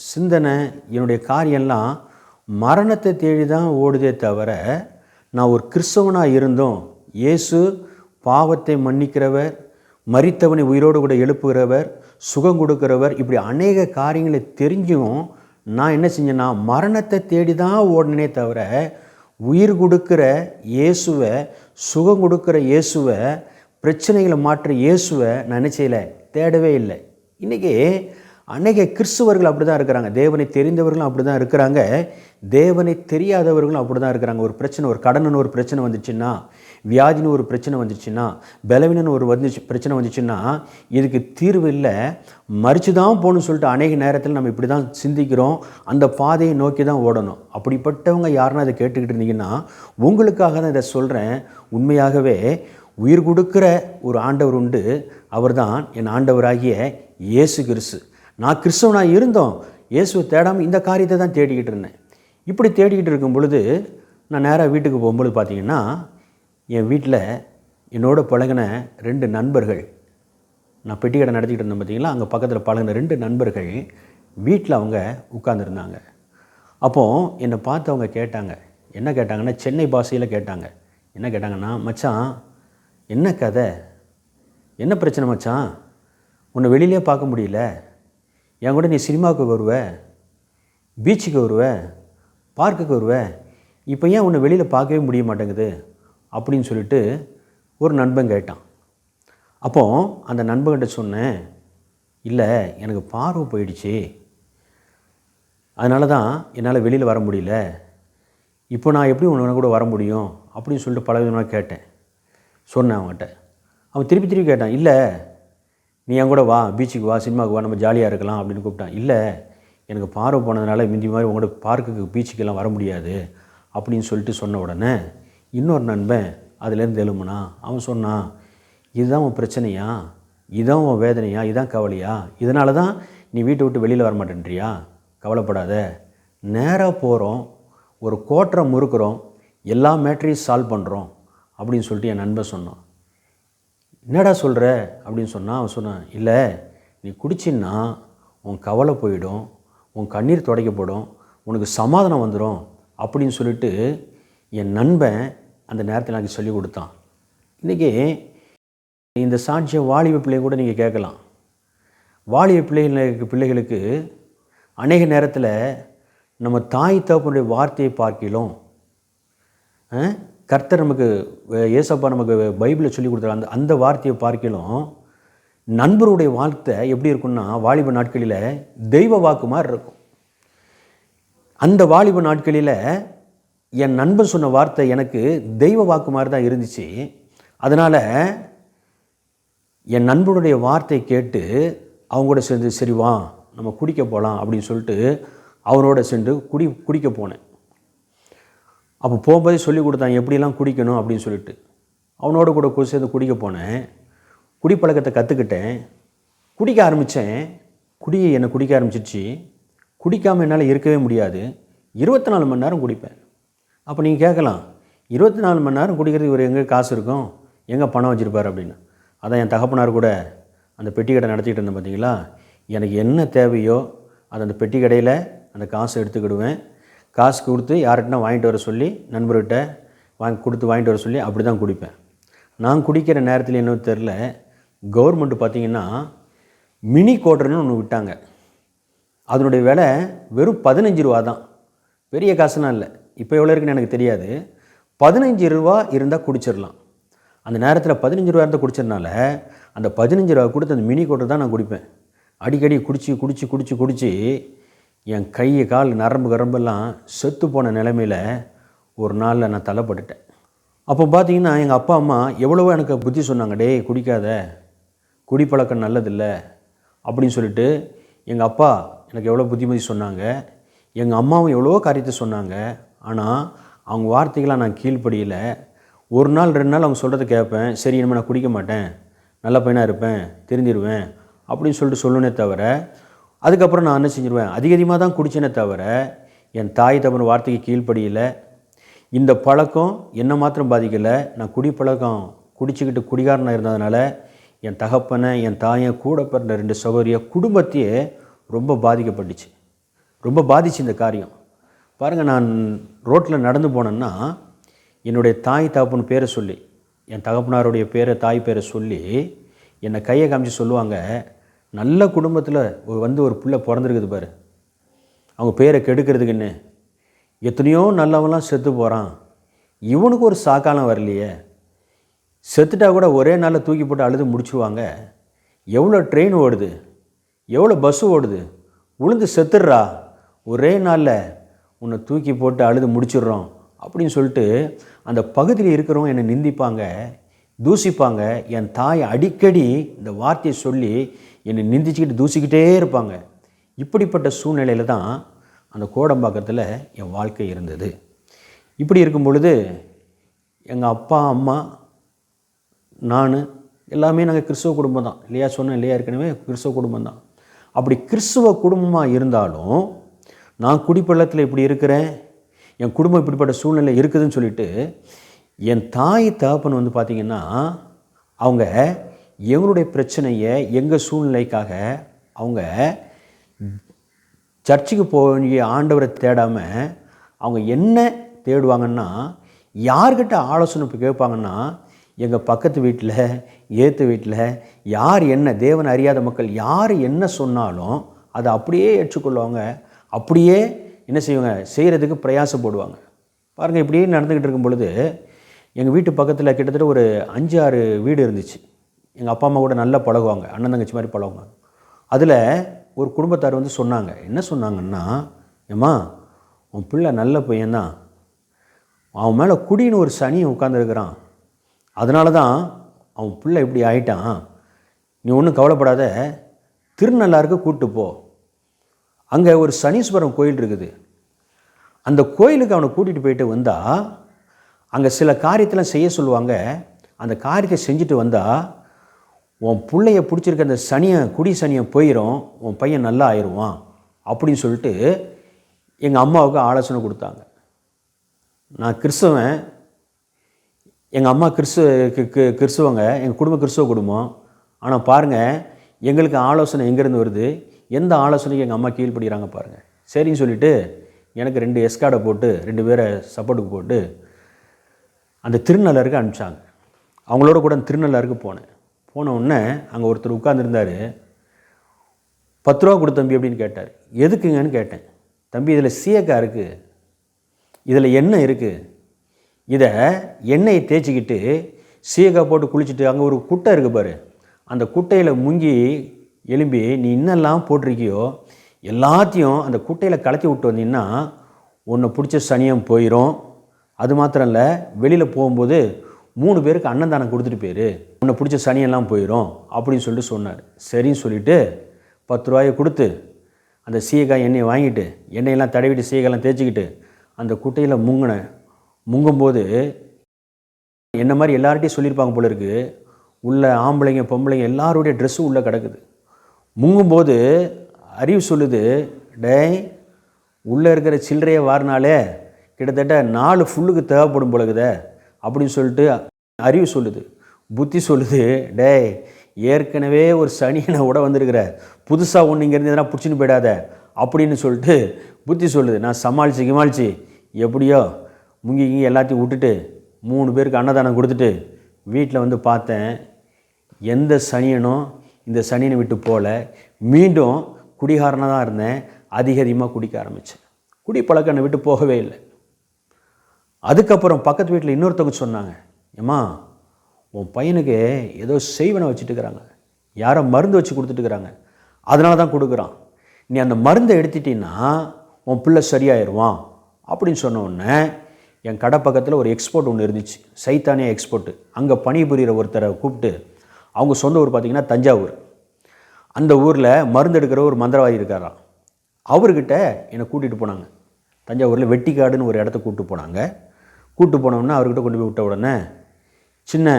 சிந்தனை, என்னுடைய காரியம்லாம் மரணத்தை தேடி தான் ஓடுதே தவிர, நான் ஒரு கிறிஸ்தவனாக இருந்தோம், இயேசு பாவத்தை மன்னிக்கிறவர், மரித்தவனை உயிரோடு கூட எழுப்புகிறவர், சுகம் கொடுக்கிறவர், இப்படி அநேக காரியங்களை தெரிஞ்சும் நான் என்ன செஞ்சேன்னா மரணத்தை தேடி தான் ஓடினே தவிர, உயிர் கொடுக்குற இயேசுவை, சுகம் கொடுக்குற இயேசுவை, பிரச்சனைகளை மாற்ற இயேசுவை நான் என்ன செய்யலை, தேடவே இல்லை. இன்றைக்கி அநேக கிறிஸ்துவர்கள் அப்படி தான் இருக்கிறாங்க, தேவனை தெரிந்தவர்களும் அப்படி தான் இருக்கிறாங்க, தேவனை தெரியாதவர்களும் அப்படி தான் இருக்கிறாங்க. ஒரு பிரச்சனை, ஒரு கடனுன்னு ஒரு பிரச்சனை வந்துச்சுன்னா, வியாதின்னு ஒரு பிரச்சனை வந்துச்சுன்னா, பலவீனன்னு ஒரு பிரச்சனை வந்துச்சுன்னா இதுக்கு தீர்வு இல்லை, மறித்து தான் போகணும்னு சொல்லிட்டு அநேக நேரத்தில் நம்ம இப்படி தான் சிந்திக்கிறோம், அந்த பாதையை நோக்கி தான் ஓடணும். அப்படிப்பட்டவங்க யாருன்னா இதை கேட்டுக்கிட்டு இருந்தீங்கன்னா உங்களுக்காக தான் இதை சொல்கிறேன். உண்மையாகவே உயிர் கொடுக்குற ஒரு ஆண்டவர் உண்டு, அவர் தான் என் ஆண்டவராகிய இயேசு கிறிஸ்து. நான் கிறிஸ்தவனாக இருந்தோம், இயேசுவை தேடாமல் இந்த காரியத்தை தான் தேடிக்கிட்டு இருந்தேன். இப்படி தேடிக்கிட்டு இருக்கும் பொழுது நான் நேராக வீட்டுக்கு போகும்பொழுது பார்த்திங்கன்னா, என் வீட்டில் என்னோட பழகின 2 நண்பர்கள், நான் பெட்டி கடை நடத்திக்கிட்டு இருந்தேன் பார்த்தீங்களா, அங்கே பக்கத்தில் பழகின 2 நண்பர்கள் வீட்டில் அவங்க உட்கார்ந்துருந்தாங்க. அப்போது என்னை பார்த்து அவங்க கேட்டாங்க. என்ன கேட்டாங்கன்னா, சென்னை பாஷையில் கேட்டாங்க. என்ன கேட்டாங்கன்னா, மச்சான் என்ன கதை, என்ன பிரச்சனை மச்சான், உன்னை வெளியிலே பார்க்க முடியல, என் கூட நீ சினிமாவுக்கு வருவ, பீச்சுக்கு வருவ, பார்க்குக்கு வருவ, இப்போ ஏன் உன்னை வெளியில் பார்க்கவே முடிய மாட்டேங்குது அப்படின்னு சொல்லிட்டு ஒரு நண்பன் கேட்டான். அப்போது அந்த நண்பன்கிட்ட சொன்னேன், இல்லை எனக்கு பார்வை போயிடுச்சு, அதனால தான் என்னால் வெளியில் வர முடியல, இப்போ நான் எப்படி உன்னை கூட வர முடியும் அப்படின்னு சொல்லிட்டு பல விதமாக கேட்டேன், சொன்னேன் அவன்கிட்ட. அவன் திருப்பி திருப்பி கேட்டான், இல்லை நீ என் கூட வா, பீச்சுக்கு வா, சினிமாவுக்கு வா, நம்ம ஜாலியாக இருக்கலாம் அப்படின்னு கூப்பிட்டான். இல்லை எனக்கு பார்வை போனதுனால முந்தி மாதிரி உங்களோட பார்க்குக்கு பீச்சுக்கெல்லாம் வர முடியாது அப்படின்னு சொல்லிட்டு சொன்ன உடனே இன்னொரு நண்பன் அதுலேருந்து எழும்புனா. அவன் சொன்னான், இதுதான் உன் பிரச்சனையா, இதுதான் உன் வேதனையா, இதுதான் கவலையா, இதனால தான் நீ வீட்டை விட்டு வெளியில் வர மாட்டேன்றியா, கவலைப்படாத, நேராக போகிறோம், ஒரு கோட்டரை முறுக்கிறோம், எல்லா மேட்டரையும் சால்வ் பண்ணுறோம் அப்படின்னு சொல்லிட்டு என் நண்பன் சொன்னான். என்னடா சொல்கிற அப்படின்னு சொன்னான். அவன் சொன்னான், இல்லை நீ குடிச்சின்னா உன் கவலை போயிடும், உன் கண்ணீர் துடைக்கப்படும், உனக்கு சமாதானம் வந்துடும் அப்படின்னு சொல்லிட்டு என் நண்பன் அந்த நேரத்தில் எனக்கு சொல்லிக் கொடுத்தான். இன்றைக்கி இந்த சாட்சிய வாலிப பிள்ளைங்க கூட நீங்கள் கேட்கலாம். வாலிப பிள்ளைகளுக்கு அநேக நேரத்தில் நம்ம தாய் தகப்பனுடைய வார்த்தையை பார்க்கிலும் கர்த்தர் நமக்கு ஏசப்பா நமக்கு பைபிளில் சொல்லி கொடுத்துருக்க அந்த வார்த்தையை பார்க்கிலும் நண்பருடைய வார்த்தை எப்படி இருக்குன்னா வாலிப நாட்களில் தெய்வ வாக்கு மாதிரி இருக்கும். அந்த வாலிப நாட்களில் என் நண்பன் சொன்ன வார்த்தை எனக்கு தெய்வ வாக்கு மாதிரி தான் இருந்துச்சு. அதனால் என் நண்பனுடைய வார்த்தையை கேட்டு அவங்க கூட சேர்ந்து சரி வா நம்ம குடிக்க போகலாம் அப்படின்னு சொல்லிட்டு அவனோட சென்று குடிக்க போனேன். அப்போ போகும்போதே சொல்லி கொடுத்தான் எப்படிலாம் குடிக்கணும் அப்படின்னு சொல்லிட்டு. அவனோட கூட சேர்ந்து குடிக்க போனேன். குடிப்பழக்கத்தை கற்றுக்கிட்டேன், குடிக்க ஆரம்பித்தேன். என்னை குடிக்க ஆரம்பிச்சிடுச்சு. குடிக்காமல் என்னால் இருக்கவே முடியாது. 24 மணி நேரம் குடிப்பேன். அப்போ நீங்கள் கேட்கலாம், 24 மணி நேரம் குடிக்கிறது இவர் எங்கே காசு இருக்கும், எங்கே பணம் வச்சுருப்பார் அப்படின்னு. அதான் என் தகப்பனார் கூட அந்த பெட்டி கடை நடத்திக்கிட்டு இருந்தேன் பார்த்தீங்களா. எனக்கு என்ன தேவையோ அதை அந்த பெட்டி கடையில் அந்த காசை எடுத்துக்கிடுவேன். காசு கொடுத்து யார்கிட்டனா வாங்கிட்டு வர சொல்லி நண்பர்கிட்ட வாங்கிட்டு வர சொல்லி அப்படி தான் குடிப்பேன். நான் குடிக்கிற நேரத்தில் என்ன தெரில, கவர்மெண்ட்டு பார்த்திங்கன்னா மினி கோட்டர்னு ஒன்று விட்டாங்க. அதனுடைய விலை வெறும் 15 ரூபா தான், பெரிய காசுலாம் இல்லை. இப்போ எவ்வளோ இருக்குன்னு எனக்கு தெரியாது. 15 ரூபா இருந்தால் குடிச்சிடலாம். அந்த நேரத்தில் 15 ரூபா இருந்தால் குடிச்சதுனால அந்த 15 ரூபா கொடுத்து அந்த மினி கோட்டர் தான் நான் குடிப்பேன். அடிக்கடி குடித்து என் கை கால் நரம்பெல்லாம் செத்து போன நிலைமையில் ஒரு நாளில் நான் தள்ளப்பட்டுட்டேன். அப்போ பார்த்தீங்கன்னா எங்கள் அப்பா அம்மா எவ்வளவோ எனக்கு புத்தி சொன்னாங்க, டேய் குடிக்காத, குடிப்பழக்கம் நல்லதில்லை அப்படின்னு சொல்லிட்டு எங்கள் அப்பா எனக்கு எவ்வளோ புத்திமதி சொன்னாங்க. எங்கள் அம்மாவும் எவ்வளவோ காரியத்தை சொன்னாங்க. ஆனால் அவங்க வார்த்தைகளாக நான் கீழ்ப்படியில். ஒரு நாள் 2 நாள் அவங்க சொல்கிறத கேட்பேன், சரி இனிமேல் நான் குடிக்க மாட்டேன், நல்ல பையனாக இருப்பேன், திருந்திடுவேன் அப்படின்னு சொல்லிட்டு சொல்லணுனே தவிர அதுக்கப்புறம் நான் என்ன செஞ்சிருவேன், அதிகமாக தான் குடிச்சேனே தவிர என் தாய் தகப்பன் வார்த்தைக்கு கீழ்ப்படியில். இந்த பழக்கம் என்ன மாத்திரம் பாதிக்கலை, நான் குடிப்பழக்கம் குடிச்சிக்கிட்டு குடிகாரனாக இருந்ததுனால என் தகப்பனை என் தாயை கூட பிறந்த 2 சகோதரிய குடும்பத்தையே ரொம்ப பாதிக்கப்பட்டுச்சு. ரொம்ப பாதிச்சு இந்த காரியம். பாருங்கள், நான் ரோட்டில் நடந்து போனேன்னா என்னுடைய தாய் தகப்பன் பேரை சொல்லி, என் தகப்பனாருடைய பேரை தாய் பேரை சொல்லி என்னை கையை காமிச்சு சொல்லுவாங்க, நல்ல குடும்பத்தில் ஒரு பிள்ளை பிறந்திருக்குது பாரு, அவங்க பேரை கெடுக்கிறதுக்குன்னு எத்தனையோ நல்லவன்லாம் செத்து போகிறான், இவனுக்கு ஒரு சாக்காலம் வரலையே, செத்துட்டா கூட ஒரே நாளில் தூக்கி போட்டு அழுது முடிச்சுடுவாங்க, எவ்வளோ ட்ரெயின் ஓடுது, எவ்வளோ பஸ்ஸு ஓடுது, உளுந்து செத்துடுறா, ஒரே நாளில் உன்னை தூக்கி போட்டு அழுது முடிச்சிடுறோம் அப்படின்னு சொல்லிட்டு அந்த பகுதியில் இருக்கிறவங்க என்னை நிந்திப்பாங்க, தூசிப்பாங்க. என் தாய் அடிக்கடி இந்த வார்த்தையை சொல்லி என்னை நிந்திச்சுக்கிட்டு தூசிக்கிட்டே இருப்பாங்க. இப்படிப்பட்ட சூழ்நிலையில் தான் அந்த கோடம்பாக்கத்தில் என் வாழ்க்கை இருந்தது. இப்படி இருக்கும் பொழுது எங்கள் அப்பா அம்மா நான் எல்லாமே நாங்கள் கிறிஸ்துவ குடும்பம் தான் இல்லையா, சொன்னேன் இல்லையா ஏற்கனவே, கிறிஸ்துவ குடும்பம் தான். அப்படி கிறிஸ்துவ குடும்பமாக இருந்தாலும் நான் குடிப்பள்ளத்தில் இப்படி இருக்கிறேன், என் குடும்பம் இப்படிப்பட்ட சூழ்நிலை இருக்குதுன்னு சொல்லிட்டு என் தாய் தகப்பன் பார்த்திங்கன்னா அவங்க எங்களுடைய பிரச்சனையை எங்கள் சூழ்நிலைக்காக அவங்க சர்ச்சுக்கு போய் ஆண்டவரை தேடாமல் அவங்க என்ன தேடுவாங்கன்னா, யார்கிட்ட ஆலோசனை கேட்பாங்கன்னா, எங்கள் பக்கத்து வீட்டில், ஏற்று வீட்டில் யார் என்ன, தேவனை அறியாத மக்கள் யார் என்ன சொன்னாலும் அதை அப்படியே ஏற்றுக்கொள்வாங்க. அப்படியே என்ன செய்வாங்க, செய்கிறதுக்கு பிரயாசப்படுவாங்க. பாருங்கள், இப்படியே நடந்துக்கிட்டு இருக்கும் பொழுது எங்கள் வீட்டு பக்கத்தில் கிட்டத்தட்ட ஒரு 5-6 வீடு இருந்துச்சு. எங்கள் அப்பா அம்மா கூட நல்லா பழகுவாங்க, அண்ணன் தங்கச்சி மாதிரி பழகுவாங்க. அதில் ஒரு குடும்பத்தார் வந்து சொன்னாங்க. என்ன சொன்னாங்கன்னா, ஏம்மா உன் பிள்ளை நல்ல பையன்தான், அவன் மேலே குடின்னு ஒரு சனியை உட்காந்துருக்கிறான், அதனால தான் அவன் பிள்ளை இப்படி ஆயிட்டான், நீ ஒன்றும் கவலைப்படாத, திருநள்ளாருக்கு கூப்பிட்டு போ, அங்கே ஒரு சனீஸ்வரன் கோயில் இருக்குது, அந்த கோயிலுக்கு அவனை கூட்டிகிட்டு போயிட்டு வந்தால் அங்கே சில காரியத்தெல்லாம் செய்ய சொல்லுவாங்க, அந்த காரியத்தை செஞ்சுட்டு வந்தால் உன் பிள்ளைய பிடிச்சிருக்க அந்த சனியை, குடி சனியை போயிடும், உன் பையன் நல்லா ஆயிடுவான் அப்படின்னு சொல்லிட்டு எங்கள் அம்மாவுக்கு ஆலோசனை கொடுத்தாங்க. நான் கிறிஸ்தவன், எங்கள் அம்மா கிறிஸ்தவங்க, எங்கள் குடும்பம் கிறிஸ்தவ குடும்பம். ஆனால் பாருங்கள், எங்களுக்கு ஆலோசனை எங்கேருந்து வருது, எந்த ஆலோசனைக்கு எங்கள் அம்மா கீழ்ப்படுகிறாங்க பாருங்கள். சரின்னு சொல்லிவிட்டு எனக்கு 2 எஸ்கார்டை போட்டு 2 பேரை சப்போர்ட்டுக்கு போட்டு அந்த திருநள்ளாருக்கு அனுப்பிச்சாங்க. அவங்களோட கூட அந்த திருநள்ளாருக்கு போனேன். போன உடனே அங்கே ஒருத்தர் உட்கார்ந்துருந்தார். 10 ரூபா கொடு தம்பி அப்படின்னு கேட்டார். எதுக்குங்கன்னு கேட்டேன். தம்பி இதில் சீயக்காய் இருக்குது, இதில் எண்ணெய் இருக்குது, இதை எண்ணெயை தேய்ச்சிக்கிட்டு சீயக்காய் போட்டு குளிச்சுட்டு அங்கே ஒரு குட்டை இருக்குது பாரு, அந்த குட்டையில் முங்கி எலும்பி நீ இன்னெல்லாம் போட்டிருக்கியோ எல்லாத்தையும் அந்த குட்டையில் கலத்தி விட்டு வந்தீங்கன்னா உன்னை பிடிச்ச சனியம் போயிடும். அது மாத்திரம் இல்லை, வெளியில் போகும்போது 3 பேருக்கு அன்னதானம் கொடுத்துட்டு போயிரு, உன்னை பிடிச்ச சனியெல்லாம் போயிடும் அப்படின்னு சொல்லிட்டு சொன்னார். சரின்னு சொல்லிவிட்டு 10 ரூபாயை கொடுத்து அந்த சீயக்காய் எண்ணெயை வாங்கிட்டு எண்ணெயெல்லாம் தடவிட்டு சீயக்காயெல்லாம் தேய்ச்சிக்கிட்டு அந்த குட்டையில் முங்கினேன். முங்கும்போது என்ன மாதிரி எல்லார்ட்டையும் சொல்லியிருப்பாங்க போல இருக்குது, உள்ள ஆம்பளைங்க பொம்பளைங்க எல்லாருடைய ட்ரெஸ்ஸும் உள்ளே கிடக்குது. முங்கும்போது அறிவு சொல்லுது, டேய் உள்ளே இருக்கிற சில்லறையை வாரினாலே கிட்டத்தட்ட 4 ஃபுல்லுக்கு தேவைப்படும் போலக்குதே அப்படின்னு சொல்லிட்டு அறிவு சொல்லுது. புத்தி சொல்லுது, டேய் ஏற்கனவே ஒரு சனியனை விட வந்திருக்கிற, புதுசாக ஒன்று இங்கேருந்து எதனா பிடிச்சின்னு போயிடாத அப்படின்னு சொல்லிட்டு புத்தி சொல்லுது. நான் சமாளித்து எப்படியோ முங்கி எல்லாத்தையும் விட்டுட்டு 3 பேருக்கு அன்னதானம் கொடுத்துட்டு வீட்டில் வந்து பார்த்தேன். எந்த சனியனும் இந்த சனியனை விட்டு போகல. மீண்டும் குடிகாரனாக தான் இருந்தேன். அதிகமாக குடிக்க ஆரம்பித்தேன். குடி பழக்கம் என்னை விட்டு போகவே இல்லை. அதுக்கப்புறம் பக்கத்து வீட்டில் இன்னொருத்தவங்க சொன்னாங்க, ஏம்மா உன் பையனுக்கு ஏதோ செய்வனை வச்சுட்டுக்கிறாங்க, யாரோ மருந்து வச்சு கொடுத்துட்டுக்கிறாங்க, அதனால தான் கொடுக்குறான், நீ அந்த மருந்தை எடுத்துட்டீன்னா உன் பிள்ளை சரியாயிடுவான் அப்படின்னு சொன்ன உடனே என் கடை பக்கத்தில் ஒரு எக்ஸ்போர்ட் ஒன்று இருந்துச்சு, சைத்தானியா எக்ஸ்போர்ட்டு. அங்கே பணிபுரிகிற ஒருத்தரை கூப்பிட்டு, அவங்க சொந்த ஊர் பார்த்திங்கன்னா தஞ்சாவூர். அந்த ஊரில் மருந்து எடுக்கிற ஒரு மந்திரவாதி இருக்காராம். அவர்கிட்ட என்னை கூட்டிகிட்டு போனாங்க. தஞ்சாவூரில் வெட்டிக்காடுன்னு ஒரு இடத்த கூப்பிட்டு போனாங்க. கூப்பிட்டு போனோம்னா அவர்கிட்ட கொண்டு போய் விட்ட உடனே சின்ன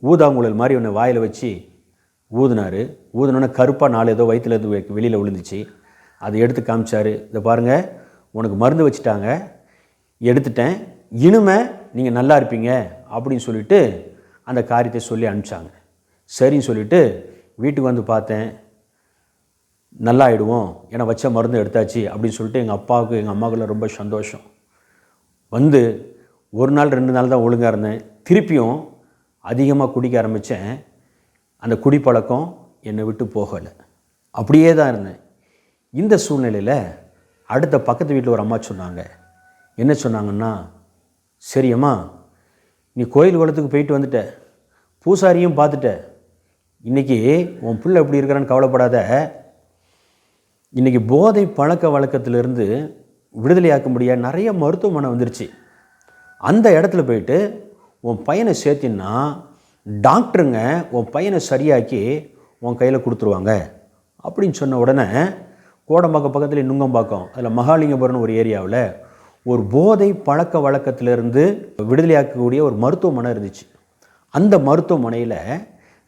ஊதாங்குழல் மாதிரி ஒன்று வாயில் வச்சு ஊதுனார். ஊதுனோடனே கருப்பாக 4 ஏதோ வயிற்றுலேருந்து வெளியில் விழுந்துச்சு. அதை எடுத்து காமிச்சார். இதை பாருங்கள், உனக்கு மருந்து வச்சுட்டாங்க, எடுத்துட்டேன், இனிமே நீங்கள் நல்லா இருப்பீங்க அப்படின்னு சொல்லிவிட்டு அந்த காரியத்தை சொல்லி அனுப்பிச்சாங்க. சரின்னு சொல்லிவிட்டு வீட்டுக்கு வந்து பார்த்தேன். நல்லா ஆகிடுவோம், ஏன்னா வச்ச மருந்து எடுத்தாச்சு அப்படின்னு சொல்லிட்டு எங்கள் அப்பாவுக்கு எங்கள் அம்மாவுக்குள்ள ரொம்ப சந்தோஷம். வந்து 1 நாள் 2 நாள் தான் ஒழுங்காக இருந்தேன். திருப்பியும் அதிகமாக குடிக்க ஆரம்பித்தேன். அந்த குடிப்பழக்கம் என்னை விட்டு போகலை, அப்படியே தான் இருந்தேன். இந்த சூழ்நிலையில் அடுத்த பக்கத்து வீட்டில் ஒரு அம்மா சொன்னாங்க. என்ன சொன்னாங்கன்னா, சரியம்மா நீ கோயில் குளத்துக்கு போயிட்டு வந்துட்ட, பூசாரியும் பார்த்துட்ட, இன்றைக்கி உன் பிள்ளை எப்படி இருக்கிறான்னு கவலைப்படாத, இன்றைக்கி போதை பழக்க வழக்கத்திலிருந்து விடுதலையாக்க முடியாத நிறைய மருத்துவமனை வந்துருச்சு. அந்த இடத்துல போயிட்டு உன் பையனை சேர்த்தின்னா டாக்டருங்க உன் பையனை சரியாக்கி உன் கையில் கொடுத்துருவாங்க அப்படின்னு சொன்ன உடனே கோடம்பாக்கம் பக்கத்தில் நுங்கம்பாக்கம், அதில் மகாலிங்கபுரம்னு ஒரு ஏரியாவில் ஒரு போதை பழக்க வழக்கத்திலிருந்து விடுதலையாக்கக்கூடிய ஒரு மருத்துவமனை இருந்துச்சு. அந்த மருத்துவமனையில்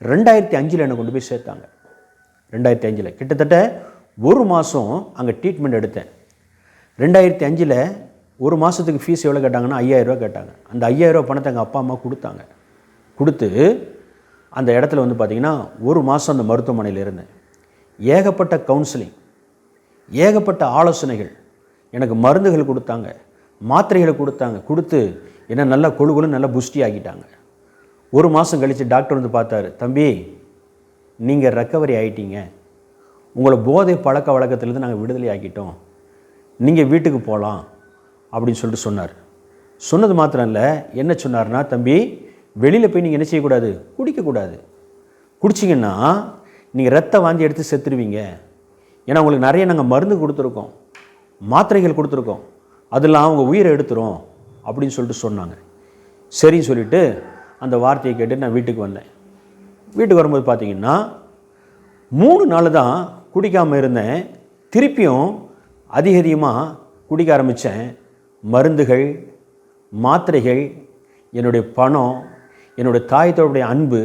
2005 என்னை கொண்டு போய் சேர்த்தாங்க. 2005 கிட்டத்தட்ட 1 மாதம் அங்கே ட்ரீட்மெண்ட் எடுத்தேன். 2005 1 மாதத்துக்கு ஃபீஸ் எவ்வளோ கேட்டாங்கன்னா 5000 ரூபா கேட்டாங்க. அந்த 5000 ரூபா பணத்தை எங்கள் அப்பா அம்மா கொடுத்தாங்க. கொடுத்து அந்த இடத்துல வந்து பார்த்திங்கன்னா 1 மாதம் அந்த மருத்துவமனையில் இருந்தேன். ஏகப்பட்ட கவுன்சிலிங், ஏகப்பட்ட ஆலோசனைகள், எனக்கு மருந்துகள் கொடுத்தாங்க, மாத்திரைகளை கொடுத்து என்ன நல்லா கொழு நல்லா புஷ்டி ஆக்கிட்டாங்க. 1 மாதம் கழித்து டாக்டர் வந்து பார்த்தாரு, தம்பி நீங்கள் ரெக்கவரி ஆகிட்டீங்க, உங்களை போதை பழக்க வழக்கத்திலேருந்து நாங்கள் விடுதலை ஆக்கிட்டோம், நீங்கள் வீட்டுக்கு போகலாம் அப்படின்னு சொல்லிட்டு சொன்னார். சொன்னது மாத்திரம் இல்லை, என்ன சொன்னார்னா, தம்பி வெளியில் போய் நீங்கள் என்ன செய்யக்கூடாது, குடிக்கக்கூடாது. குடிச்சிங்கன்னா நீங்கள் ரத்த வாந்தி எடுத்து செத்துருவீங்க. ஏன்னா உங்களுக்கு நிறைய நாங்கள் மருந்து கொடுத்துருக்கோம், மாத்திரைகள் கொடுத்துருக்கோம், அதெல்லாம் அவங்க உயிரை எடுத்துரும் அப்படின்னு சொல்லிட்டு சொன்னாங்க. சரின்னு சொல்லிவிட்டு அந்த வார்த்தையை கேட்டு நான் வீட்டுக்கு வந்தேன். வீட்டுக்கு வரும்போது பார்த்தீங்கன்னா 3 நாள் தான் குடிக்காமல் இருந்தேன். திருப்பியும் அதிகமாக குடிக்க ஆரம்பித்தேன். மருந்துகள், மாத்திரைகள், என்னுடைய பணம், என்னுடைய தாயத்தோடைய அன்பு,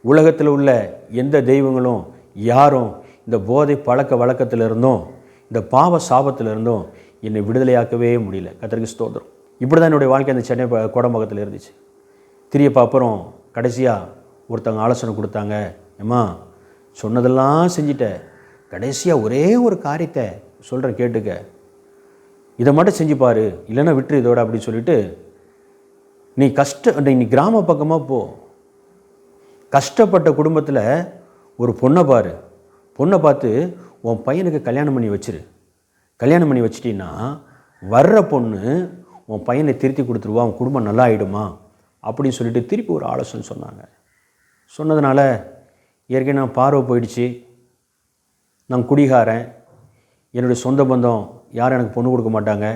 உலகத்தில் உள்ள எந்த தெய்வங்களும் யாரும் இந்த போதை பழக்க வழக்கத்தில் இருந்தும் இந்த பாவ சாபத்தில் இருந்தும் என்னை விடுதலையாக்கவே முடியல. கர்த்தருக்கு ஸ்தோத்திரம். இப்படி தான் என்னுடைய வாழ்க்கை அந்த சென்னை கோடம்பாக்கத்தில் இருந்துச்சு. திரியப்ப அப்புறம் கடைசியாக ஒருத்தவங்க ஆலோசனை கொடுத்தாங்க, ஏம்மா சொன்னதெல்லாம் செஞ்சிட்ட, கடைசியாக ஒரே ஒரு காரியத்தை சொல்கிறேன் கேட்டுக்க, இதை மட்டும் செஞ்சுப்பார், இல்லைன்னா விட்டுரு இதோட அப்படின்னு சொல்லிட்டு, நீ கிராம பக்கமாக போ, கஷ்டப்பட்ட குடும்பத்தில் ஒரு பொண்ணை பாரு, பொண்ணை பார்த்து உன் பையனுக்கு கல்யாணம் பண்ணி வச்சிரு, கல்யாணம் பண்ணி வச்சிட்டின்னா வர்ற பொண்ணு உன் பையனை திருத்தி கொடுத்துருவா, உன் குடும்பம் நல்லா ஆகிடுமா அப்படின்னு சொல்லிட்டு திருப்பி ஒரு ஆலோசனை சொன்னாங்க. சொன்னதுனால ஏற்கனவே நான் பார்வை போயிடுச்சு, நான் குடிகாரன், என்னுடைய சொந்த பந்தம் யாரும் எனக்கு பொண்ணு கொடுக்க மாட்டாங்க,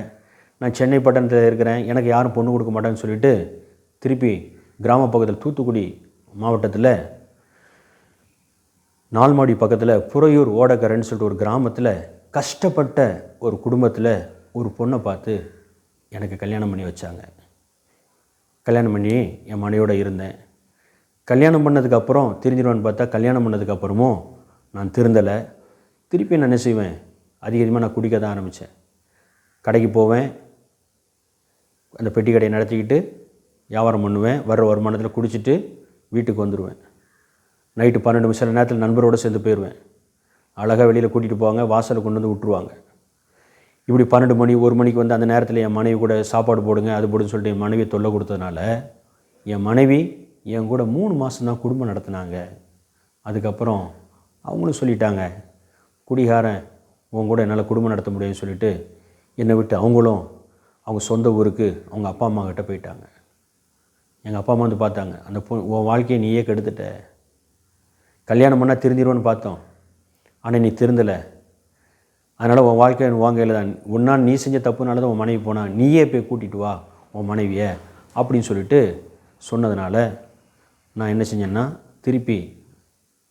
நான் சென்னை பட்டணத்தில் இருக்கிறேன், எனக்கு யாரும் பொண்ணு கொடுக்க மாட்டாங்கன்னு சொல்லிட்டு திருப்பி கிராம பக்கத்தில் தூத்துக்குடி மாவட்டத்தில் நால்மாடி பக்கத்தில் புறையூர் ஓடக்கரைன்னு சொல்லிட்டு ஒரு கிராமத்தில் கஷ்டப்பட்ட ஒரு குடும்பத்தில் ஒரு பொண்ணை பார்த்து எனக்கு கல்யாணம் பண்ணி வச்சாங்க. கல்யாணம் பண்ணி என் மனையோடு இருந்தேன். கல்யாணம் பண்ணதுக்கப்புறம் தெரிஞ்சிடுவான்னு பார்த்தா, கல்யாணம் பண்ணதுக்கப்புறமும் நான் திருந்தலை. திருப்பி நான் என்ன செய்வேன், அதிகமாக நான் குடிக்க தான் ஆரம்பித்தேன். கடைக்கு போவேன், அந்த பெட்டி கடையை நடத்திக்கிட்டு வியாபாரம் பண்ணுவேன், வர்ற வருமானத்தில் குடிச்சிட்டு வீட்டுக்கு வந்துடுவேன். நைட்டு 12 சில நேரத்தில் நண்பரோடு சேர்ந்து போயிடுவேன். அழகாக வெளியில் கூட்டிகிட்டு போவாங்க, வாசலை கொண்டு வந்து விட்டுருவாங்க. இப்படி 12 மணி 1 மணிக்கு வந்து அந்த நேரத்தில் என் மனைவி கூட சாப்பாடு போடுங்க அது போடுன்னு சொல்லிட்டு என் மனைவியை தொல்லை கொடுத்ததுனால என் மனைவி என் கூட 3 மாதம் தான் குடும்பம் நடத்தினாங்க. அதுக்கப்புறம் அவங்களும் சொல்லிட்டாங்க, குடிகாரன் உன் கூட என்னால் குடும்பம் நடத்த முடியும்னு சொல்லிட்டு என்னை விட்டு அவங்களும் அவங்க சொந்த ஊருக்கு அவங்க அப்பா அம்மா கிட்ட போயிட்டாங்க. எங்கள் அப்பா அம்மா வந்து பார்த்தாங்க, அந்த உன் வாழ்க்கையை நீயே கெடுத்துட்ட, கல்யாணம் பண்ணால் திருந்திடுவோன்னு பார்த்தோம், ஆனால் நீ திருந்தலை, அதனால் உன் வாழ்க்கை வாங்கையில் தான், உன்னால் நீ செஞ்ச தப்புனால தான் உன் மனைவி போனா, நீயே போய் கூட்டிகிட்டு வா உன் மனைவியை அப்படின்னு சொல்லிட்டு சொன்னதுனால நான் என்ன செஞ்சேன்னா, திருப்பி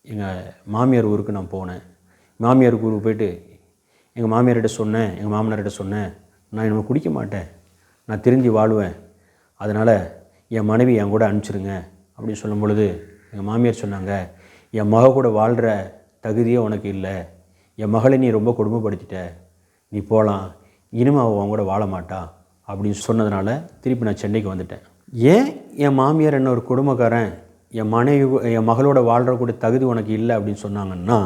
எங்கள் மாமியார் ஊருக்கு நான் போனேன். மாமியார் ஊருக்கு போயிட்டு எங்கள் மாமியார்கிட்ட சொன்னேன், எங்கள் மாமனார்கிட்ட சொன்னேன், நான் இனிமேல் குடிக்க மாட்டேன், நான் திருந்தி வாழ்வேன், அதனால் என் மனைவி என் கூட அனுப்பிச்சிருங்க அப்படின்னு சொல்லும் பொழுது எங்கள் மாமியார் சொன்னாங்க, என் மக கூட வாழ்கிற தகுதியே உனக்கு இல்லை, என் மகளை நீ ரொம்ப கொடுமைப்படுத்திட்ட, நீ போகலாம், இனிமேல் அவள் அவன் கூட வாழ மாட்டா அப்படின்னு சொன்னதுனால திருப்பி நான் சென்னைக்கு வந்துட்டேன். ஏன் என் மாமியார் என்ன ஒரு குடும்பக்காரன், என் மகளோட வாழ்கிறக்கூடிய தகுதி உனக்கு இல்லை அப்படின்னு சொன்னாங்கன்னா,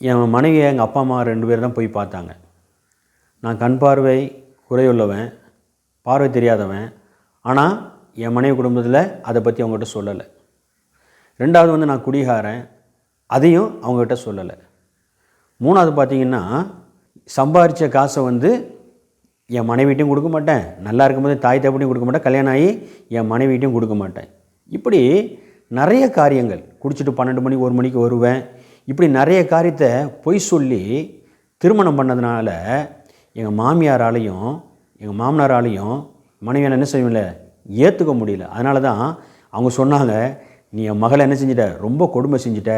என் மனைவியை எங்கள் அப்பா அம்மா 2 பேர் தான் போய் பார்த்தாங்க. நான் கண் பார்வை குறையுள்ளவன், பார்வை தெரியாதவன், ஆனால் என் மனைவி குடும்பத்தில் அதை பற்றி அவங்ககிட்ட சொல்லலை. 2வது வந்து நான் குடிகாரன், அதையும் அவங்ககிட்ட சொல்லலை. 3வது பார்த்திங்கன்னா, சம்பாதிச்ச காசை வந்து என் மனைவிட்டையும் கொடுக்க மாட்டேன், நல்லா இருக்கும்போது தாய் தகப்பனையும் கொடுக்க மாட்டேன், கல்யாணம் ஆகி என் மனைவிட்டையும் கொடுக்க மாட்டேன். இப்படி நிறைய காரியங்கள், குடிச்சிட்டு 12 மணி 1 மணிக்கு வருவேன், இப்படி நிறைய காரியத்தை பொய் சொல்லி திருமணம் பண்ணதுனால எங்கள் மாமியாராலையும் எங்கள் மாமனாராலையும் மனைவியை என்ன செய்யல, ஏற்றுக்க முடியல. அதனால தான் அவங்க சொன்னாங்க, நீ என் மகளை என்ன செஞ்சிட்ட, ரொம்ப கொடுமை செஞ்சிட்ட,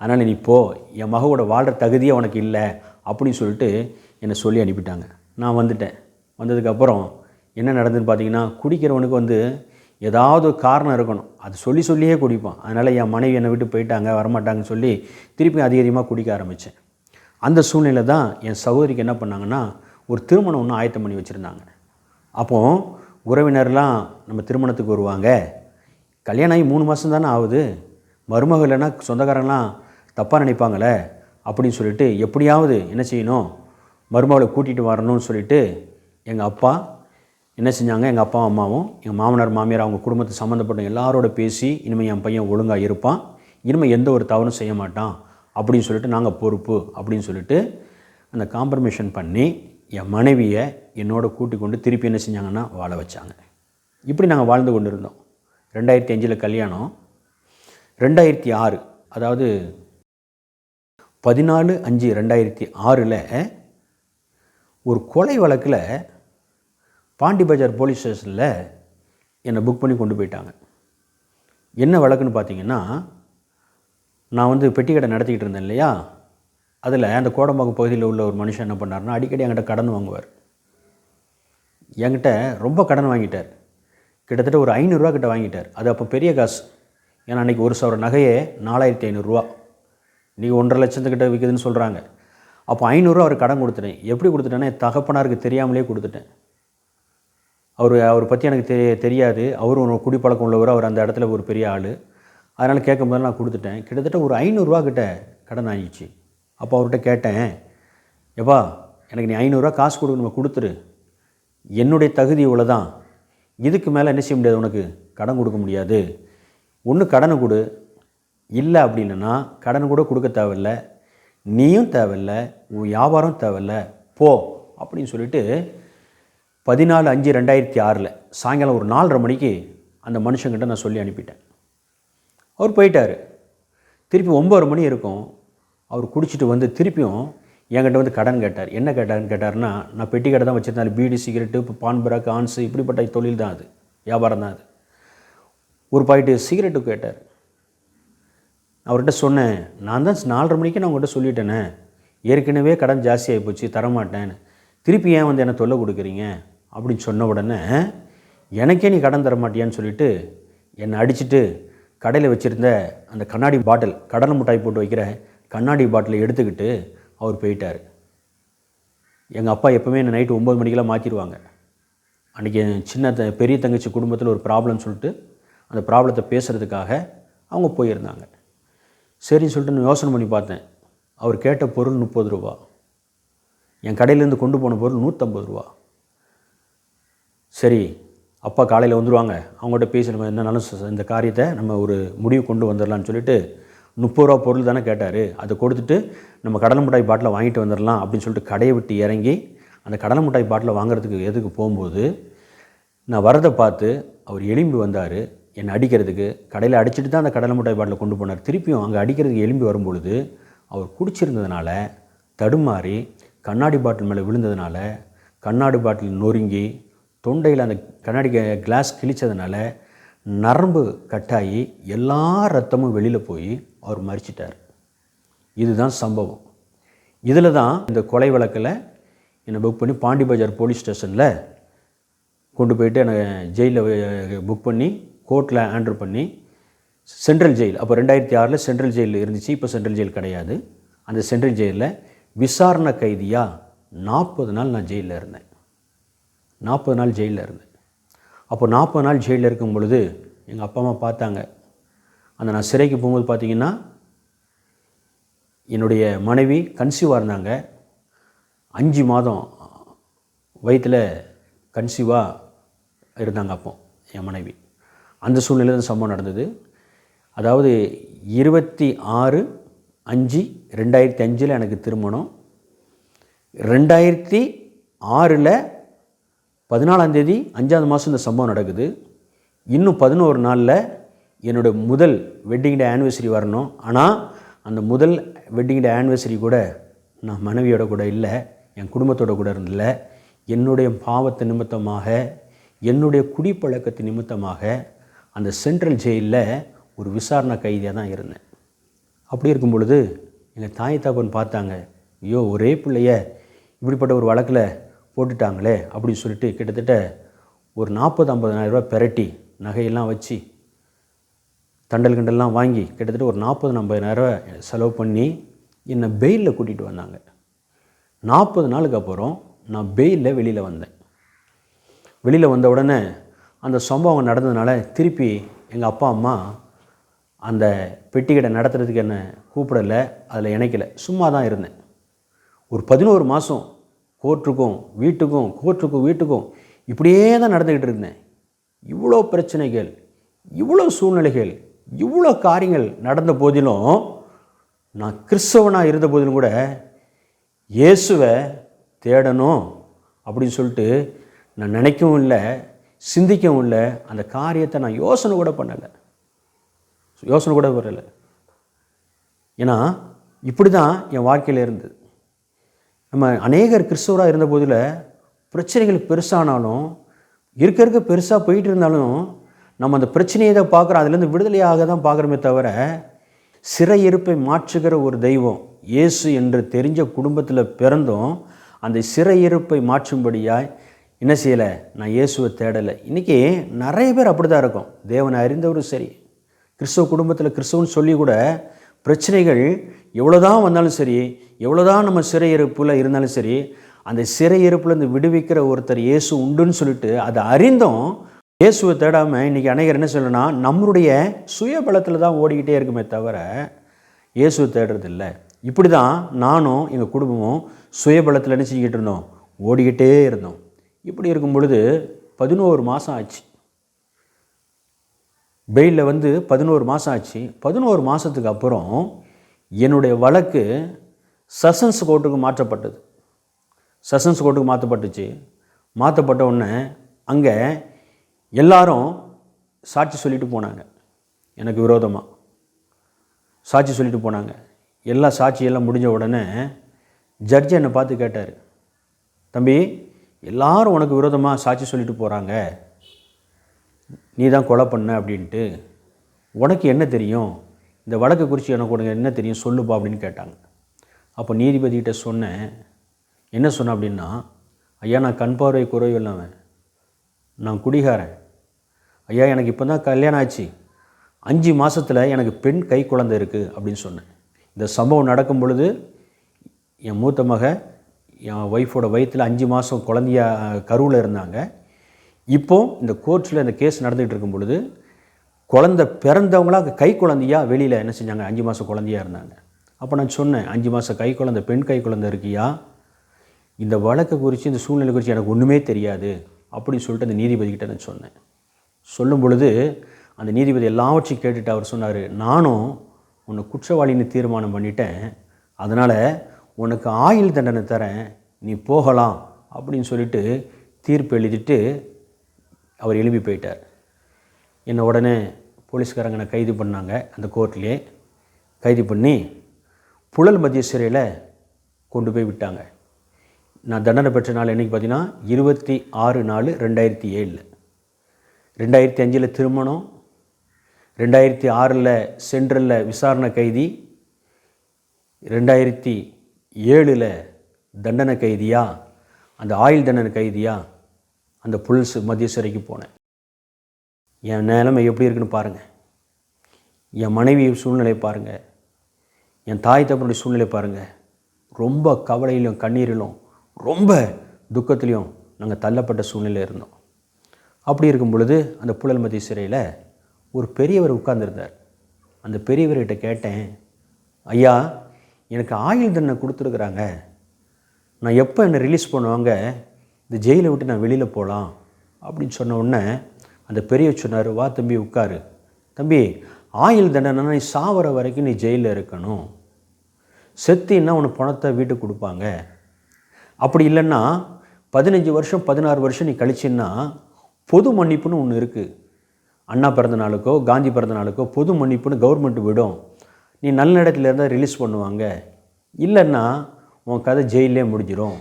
அதனால் நீ போ, என் மகளோட வாழ்கிற தகுதியே உனக்கு இல்லை அப்படின்னு சொல்லிட்டு என்னை சொல்லி அனுப்பிட்டாங்க. நான் வந்துட்டேன். வந்ததுக்கப்புறம் என்ன நடந்ததுன்னு பார்த்தீங்கன்னா, குடிக்கிறவனுக்கு வந்து ஏதாவது காரணம் இருக்கணும், அது சொல்லியே குடிப்பான். அதனால் என் மனைவி என்னை விட்டு போயிட்டாங்க, வரமாட்டாங்கன்னு சொல்லி திருப்பி அதிகமாக குடிக்க ஆரம்பித்தேன். அந்த சூழ்நிலை தான் என் சகோதரிக்கு என்ன பண்ணாங்கன்னா, ஒரு திருமணம் ஒன்று ஆயத்தம் பண்ணி வச்சுருந்தாங்க. அப்போது உறவினர்லாம் நம்ம திருமணத்துக்கு வருவாங்க, கல்யாணம் ஆகி 3 மாதம் தானே ஆகுது, மருமகள் இல்லைன்னா சொந்தக்காரங்களாம் தப்பாக நினைப்பாங்களே, அப்படின்னு சொல்லிட்டு எப்படியாவது என்ன செய்யணும், மருமகளை கூட்டிகிட்டு வரணும்னு சொல்லிட்டு எங்கள் அப்பா என்ன செஞ்சாங்க, எங்கள் அப்பா அம்மாவும் எங்கள் மாமனார் மாமியார் அவங்க குடும்பத்தை சம்மந்தப்பட்ட எல்லாரோட பேசி இனிமேல் என் பையன் ஒழுங்காக இருப்பான், இனிமேல் எந்த ஒரு தவறும் செய்ய மாட்டான் அப்படின்னு சொல்லிட்டு நாங்கள் பொறுப்பு அப்படின்னு சொல்லிட்டு அந்த காம்ப்ரமைஷன் பண்ணி என் மனைவியை என்னோட கூட்டிக் கொண்டு திருப்பி என்ன செஞ்சாங்கன்னா வாழ வச்சாங்க. இப்படி நாங்கள் வாழ்ந்து கொண்டு இருந்தோம். 2005 கல்யாணம். 2006 அதாவது 14/5/2006 ஒரு கொலை வழக்கில் பாண்டி பஜார் போலீஸ் ஸ்டேஷனில் என்னை புக் பண்ணி கொண்டு போயிட்டாங்க. என்ன வழக்குன்னு பார்த்தீங்கன்னா, நான் வந்து பெட்டி கடை நடத்திக்கிட்டு இருந்தேன் இல்லையா, அதில் அந்த கோடம்பாக்கம் பகுதியில் உள்ள ஒரு மனுஷன் என்ன பண்ணார்னா, அடிக்கடி என்கிட்ட கடன் வாங்குவார். என்கிட்ட ரொம்ப கடன் வாங்கிட்டார். கிட்டத்தட்ட ஒரு 500 ரூபா கிட்ட வாங்கிட்டார். அது அப்போ பெரிய காசு. ஏன்னா அன்றைக்கி ஒரு சவர நகையே 4500 ரூபா, இன்றைக்கி 1.5 லட்சத்துக்கிட்ட விற்குதுன்னு சொல்கிறாங்க. அப்போ 500 ரூபா அவர் கடன் கொடுத்துட்டேன். எப்படி கொடுத்துட்டேன்னா, என் தகப்பனாருக்கு தெரியாமலே கொடுத்துட்டேன். அவர் பற்றி எனக்கு தெரியாது. அவரும் ஒரு குடிப்பழக்கம் உள்ளவர், அவர் அந்த இடத்துல ஒரு பெரிய ஆள். அதனால் கேட்கும்போது நான் கொடுத்துட்டேன். கிட்டத்தட்ட ஒரு 500 ரூபா கிட்ட கடன் ஆகிடுச்சு. அப்போ அவர்கிட்ட கேட்டேன், எப்பா எனக்கு நீ 500 ரூபா காசு கொடுக்கணும், கொடுத்துரு, என்னுடைய தகுதி இவ்வளோ தான், இதுக்கு மேலே என்ன செய்ய முடியாது, உனக்கு கடன் கொடுக்க முடியாது, ஒன்று கடனை கொடு, இல்லை அப்படின்னா கடன் கூட கொடுக்க தேவையில்லை, நீயும் தேவையில்லை, உன் வியாபாரம் தேவையில்லை, போ அப்படின்னு சொல்லிட்டு 14/5/2006 சாயங்காலம் ஒரு 4:30 மணிக்கு அந்த மனுஷங்கிட்ட நான் சொல்லி அனுப்பிட்டேன். அவர் போயிட்டார். திருப்பி 9 மணி இருக்கும், அவர் குடிச்சிட்டு வந்து திருப்பியும் என்கிட்ட வந்து கடன் கேட்டார். என்ன கேட்டார்னா, நான் பெட்டி கடை தான் வச்சுருந்தேன், பீடி சிகரெட்டு பான் பிராக் ஆன்ஸு இப்படிப்பட்ட தொழில் தான், அது வியாபாரம் தான். அது ஒரு பாக்கெட்டு சிகரெட்டு கேட்டார். அவர்கிட்ட சொன்னேன், நான் தான் 4:30 மணிக்கு நான் உங்கள்கிட்ட சொல்லிட்டேனே, ஏற்கனவே கடன் ஜாஸ்தியாகி போச்சு, தரமாட்டேன், திருப்பி ஏன் வந்து என்னை தொல்லை கொடுக்குறீங்க அப்படின்னு சொன்ன உடனே, எனக்கே நீ கடன் தர மாட்டியான்னு சொல்லிவிட்டு என்னை அடிச்சுட்டு கடையில் வச்சுருந்த அந்த கண்ணாடி பாட்டில், கடலை மிட்டாய் போட்டு வைக்கிற கண்ணாடி பாட்டிலை எடுத்துக்கிட்டு அவர் போயிட்டார். எங்கள் அப்பா எப்போவுமே என்னை நைட்டு 9 மணிக்கெல்லாம் மாற்றிடுவாங்க. அன்றைக்கி பெரிய தங்கச்சி குடும்பத்தில் ஒரு ப்ராப்ளம்னு சொல்லிட்டு அந்த ப்ராப்ளத்தை பேசுகிறதுக்காக அவங்க போயிருந்தாங்க. சரின்னு சொல்லிட்டு நான் யோசனை பண்ணி பார்த்தேன். அவர் கேட்ட பொருள் 30 ரூபா, என் கடையிலேருந்து கொண்டு போன பொருள் 150 ரூபா. சரி, அப்பா காலையில் வந்துடுவாங்க, அவங்கள்ட்ட பேசி நம்ம என்னன்னாலும் இந்த காரியத்தை நம்ம ஒரு முடிவு கொண்டு வந்துடலான்னு சொல்லிட்டு 30 ரூபா பொருள் தானே கேட்டார், அதை கொடுத்துட்டு நம்ம கடலை மிட்டாய் பாட்டில் வாங்கிட்டு வந்துடலாம் அப்படின்னு சொல்லிட்டு கடையை விட்டு இறங்கி அந்த கடலை மிட்டாய் பாட்டில் வாங்குறதுக்கு எதுக்கு போகும்போது நான் வரதை பார்த்து அவர் எலும்பி வந்தார் என்னை அடிக்கிறதுக்கு. கடையில் அடிச்சுட்டு தான் அந்த கடலை மிட்டாய் பாட்டில் கொண்டு போனார். திருப்பியும் அங்கே அடிக்கிறதுக்கு எலும்பி வரும்பொழுது அவர் குடிச்சிருந்ததுனால தடுமாறி கண்ணாடி பாட்டில் மேலே விழுந்ததுனால கண்ணாடி பாட்டில் நொறுங்கி தொண்டையில் அந்த கண்ணாடி கிளாஸ் கிழிச்சதுனால நரம்பு கட்டாகி எல்லா ரத்தமும் வெளியில் போய் அவர் மரிச்சிட்டார். இதுதான் சம்பவம். இதில் தான் இந்த கொலை வழக்கில் என்னை புக் பண்ணி பாண்டி பஜார் போலீஸ் ஸ்டேஷனில் கொண்டு போயிட்டு என்னை ஜெயிலில் புக் பண்ணி கோர்ட்டில் ஆண்டர் பண்ணி சென்ட்ரல் ஜெயில், அப்போ 2006 சென்ட்ரல் ஜெயில் இருந்துச்சு, இப்போ சென்ட்ரல் ஜெயில் கிடையாது. அந்த சென்ட்ரல் ஜெயிலில் விசாரணை கைதியாக 40 நாள் நான் ஜெயிலில் இருந்தேன். 40 நாள் ஜெயிலில் இருந்தேன். அப்போ 40 நாள் ஜெயிலில் இருக்கும் பொழுது எங்கள் அப்பா அம்மா பார்த்தாங்க. அந்த நான் சிறைக்கு போகும்போது பார்த்திங்கன்னா என்னுடைய மனைவி கன்சீவாக இருந்தாங்க. 5 மாதம் வயிற்றில் கன்சீவாக இருந்தாங்க அப்போ என் மனைவி. அந்த சூழ்நிலையில் தான் சம்பவம் நடந்தது. அதாவது 26/5/2005 எனக்கு திருமணம். 2006 14ஆம் தேதி 5ஆவது மாதம் இந்த சம்பவம் நடக்குது. இன்னும் 11 நாளில் என்னோடய முதல் வெட்டிங் டே ஆனிவர்சரி வரணும். ஆனால் அந்த முதல் வெட்டிங் டே ஆனிவர்சரி கூட நான் மனைவியோட கூட இல்லை, என் குடும்பத்தோட கூட இருந்தில்ல. என்னுடைய பாவத்து நிமித்தமாக, என்னுடைய குடிப்பழக்கத்து நிமித்தமாக அந்த சென்ட்ரல் ஜெயிலில் ஒரு விசாரணை கைதியாக தான் இருந்தேன். அப்படி இருக்கும் பொழுது எங்கள் தாய் தகப்பன் பார்த்தாங்க, ஐயோ ஒரே பிள்ளைய இப்படிப்பட்ட ஒரு வழக்கில் போட்டுட்டாங்களே அப்படின்னு சொல்லிட்டு கிட்டத்தட்ட ஒரு 40,000-50,000 ரூபா பெரட்டி நகையெல்லாம் வச்சு தண்டல் கண்டெல்லாம் வாங்கி கிட்டத்தட்ட ஒரு 40,000-50,000 ரூபா செலவு பண்ணி என்னை பெயிலில் கூட்டிகிட்டு வந்தாங்க. 40 நாளுக்கு அப்புறம் நான் பெயிலில் வெளியில் வந்தேன். வெளியில் வந்த உடனே அந்த சம்பவம் நடந்ததுனால திருப்பி எங்கள் அப்பா அம்மா அந்த பெட்டி கடை நடத்துறதுக்கு என்னை கூப்பிடலை, அதில் இணைக்கலை, சும்மா தான் இருந்தேன். ஒரு 11 மாதம் கோர்ட்டுக்கும் வீட்டுக்கும் இப்படியே தான் நடந்துக்கிட்டு இருந்தேன். இவ்வளோ பிரச்சனைகள், இவ்வளோ சூழ்நிலைகள், இவ்வளோ காரியங்கள் நடந்த போதிலும், நான் கிறிஸ்தவனாக இருந்த போதிலும் கூட இயேசுவை தேடணும் அப்படின்னு சொல்லிட்டு நான் நினைக்கவும் இல்லை, சிந்திக்கவும் இல்லை. அந்த காரியத்தை நான் யோசனை கூட பண்ணலை. ஏன்னா இப்படி தான் என் வாழ்க்கையில் இருந்தது. நம்ம அநேகர் கிறிஸ்தவராக இருந்த போதில் பிரச்சனைகள் பெருசானாலும், இருக்க பெருசாக போயிட்டு இருந்தாலும், நம்ம அந்த பிரச்சனையை தான் பார்க்குறோம், அதுலேருந்து விடுதலையாக தான் பார்க்குறோமே தவிர, சிறையிருப்பை மாற்றுகிற ஒரு தெய்வம் இயேசு என்று தெரிஞ்ச குடும்பத்தில் பிறந்தும் அந்த சிறையிருப்பை மாற்றும்படியாய் என்ன செய்யலை, நான் இயேசுவை தேடலை. இன்றைக்கி நிறைய பேர் அப்படி தான் இருக்கும். தேவனை அறிந்தவரும் சரி, கிறிஸ்தவ குடும்பத்தில் கிறிஸ்தவன்னு சொல்லி கூட பிரச்சனைகள் எவ்வளோதான் வந்தாலும் சரி, எவ்வளோதான் நம்ம சிறையிருப்பில் இருந்தாலும் சரி, அந்த சிறையிருப்புலேருந்து விடுவிக்கிற ஒருத்தர் இயேசு உண்டுன்னு சொல்லிட்டு அதை அறிந்தும் இயேசுவை தேடாமல் இன்றைக்கி அநேகர் என்ன சொல்லணும்னா, நம்மளுடைய சுயபலத்தில் தான் ஓடிக்கிட்டே இருக்குமே தவிர இயேசுவை தேடுறதில்லை. இப்படி தான் நானும் எங்கள் குடும்பமும் சுயபலத்தில் என்ன செஞ்சுக்கிட்டு இருந்தோம், ஓடிக்கிட்டே இருந்தோம். இப்படி இருக்கும் பொழுது 11 மாதம் ஆச்சு. பெயிலில் 11 மாதம் ஆச்சு. 11 மாதத்துக்கு அப்புறம் என்னுடைய வழக்கு செஷன்ஸ் கோர்ட்டுக்கு மாற்றப்பட்டது. செஷன்ஸ் கோர்ட்டுக்கு மாற்றப்பட்ட உடனே அங்கே எல்லாரும் சாட்சி சொல்லிட்டு போனாங்க. எனக்கு விரோதமாக சாட்சி சொல்லிட்டு போனாங்க. எல்லா சாட்சியெல்லாம் முடிஞ்ச உடனே ஜட்ஜி என்னை பார்த்து கேட்டார், தம்பி, எல்லாரும் உனக்கு விரோதமாக சாட்சி சொல்லிட்டு போகிறாங்க, நீ தான் கொலை பண்ண அப்படின்ட்டு, உனக்கு என்ன தெரியும், இந்த வழக்கை குறித்து உனக்கு என்ன தெரியும் சொல்லுப்பா அப்படின்னு கேட்டாங்க. அப்போ நீதிபதிகிட்ட சொன்னேன். என்ன சொன்னேன் அப்படின்னா, ஐயா, நான் கண் பார்வை குறைவு இல்லாமல், நான் குடிகாரன் ஐயா, எனக்கு இப்போ தான் கல்யாணம் ஆச்சு, 5 மாதத்தில் எனக்கு பெண் கை குழந்தை இருக்குது அப்படின்னு சொன்னேன். இந்த சம்பவம் நடக்கும் பொழுது என் மூத்த மக என் ஒய்ஃபோட வயிற்றில் 5 மாதம் குழந்தையா கருவில் இருந்தாங்க. இப்போ இந்த கோர்ட்டில் இந்த கேஸ் நடந்துகிட்டு இருக்கும் பொழுது குழந்தை பிறந்தவங்களாம் கை குழந்தையா வெளியில் என்ன செஞ்சாங்க, 5 மாதம் குழந்தையாக இருந்தாங்க. அப்போ நான் சொன்னேன், 5 மாதம் கை குழந்தை, பெண் கை குழந்தை இருக்கியா, இந்த வழக்கை குறித்து இந்த சூழ்நிலை குறித்து எனக்கு ஒன்றுமே தெரியாது அப்படின்னு சொல்லிட்டு அந்த நீதிபதிக்கிட்ட நான் சொன்னேன். சொல்லும் பொழுது அந்த நீதிபதி எல்லாவற்றையும் கேட்டுட்டு அவர் சொன்னார், நானும் உன்னை குற்றவாளின்னு தீர்மானம் பண்ணிட்டேன், அதனால் உனக்கு ஆயுள் தண்டனை தரேன், நீ போகலாம் அப்படின்னு சொல்லிட்டு தீர்ப்பு எழுதிட்டு அவர் எழுப்பி போயிட்டார். என்னை உடனே போலீஸ்காரங்க கைது பண்ணாங்க. அந்த கோர்ட்லேயே கைது பண்ணி புழல் மத்திய சிறையில் கொண்டு போய் விட்டாங்க. நான் தண்டனை பெற்ற நாள் என்றைக்கு பார்த்தீங்கன்னா 26/4/2007. 2005 திருமணம், 2006 சென்ட்ரலில் விசாரணை கைதி, 2007 தண்டனை கைதியா, அந்த ஆயுள் தண்டனை கைதியா அந்த புழல் மத்திய சிறைக்கு போனேன். என் நிலைமை எப்படி இருக்குன்னு பாருங்கள், என் மனைவி சூழ்நிலை பாருங்கள், என் தாய் தகப்பனுடைய சூழ்நிலை பாருங்கள். ரொம்ப கவலையிலும் கண்ணீரிலும் ரொம்ப துக்கத்திலையும் நாங்கள் தள்ளப்பட்ட சூழ்நிலை இருந்தோம். அப்படி இருக்கும் பொழுது அந்த புழல் மத்திய சிறையில் ஒரு பெரியவர் உட்கார்ந்துருந்தார். அந்த பெரியவர்கிட்ட கேட்டேன், ஐயா, எனக்கு ஆயுள் தண்டனை கொடுத்துருக்குறாங்க, நான் எப்போ என்னை ரிலீஸ் பண்ணுவாங்க, இந்த ஜெயிலை விட்டு நான் வெளியில் போகலாம் அப்படின்னு சொன்ன உடனே அந்த பெரியவர் சொன்னார், வா தம்பி உட்காரு, தம்பி, ஆயுள் தண்டனை நீ சாவர வரைக்கும் நீ ஜெயிலில் இருக்கணும், செத்தின்னா உனக்கு பணத்தை வீட்டுக்கு கொடுப்பாங்க, அப்படி இல்லைன்னா 15 வருஷம் 16 வருஷம் நீ கழிச்சின்னா பொது மன்னிப்புன்னு ஒன்று இருக்குது. அண்ணா பிறந்த நாளுக்கோ காந்தி பிறந்த நாளுக்கோ பொது மன்னிப்புன்னு கவர்மெண்ட் விடும், நீ நல்ல இடத்துல இருந்தால் ரிலீஸ் பண்ணுவாங்க, இல்லைன்னா உன் கதை ஜெயிலே முடிஞ்சிடும்.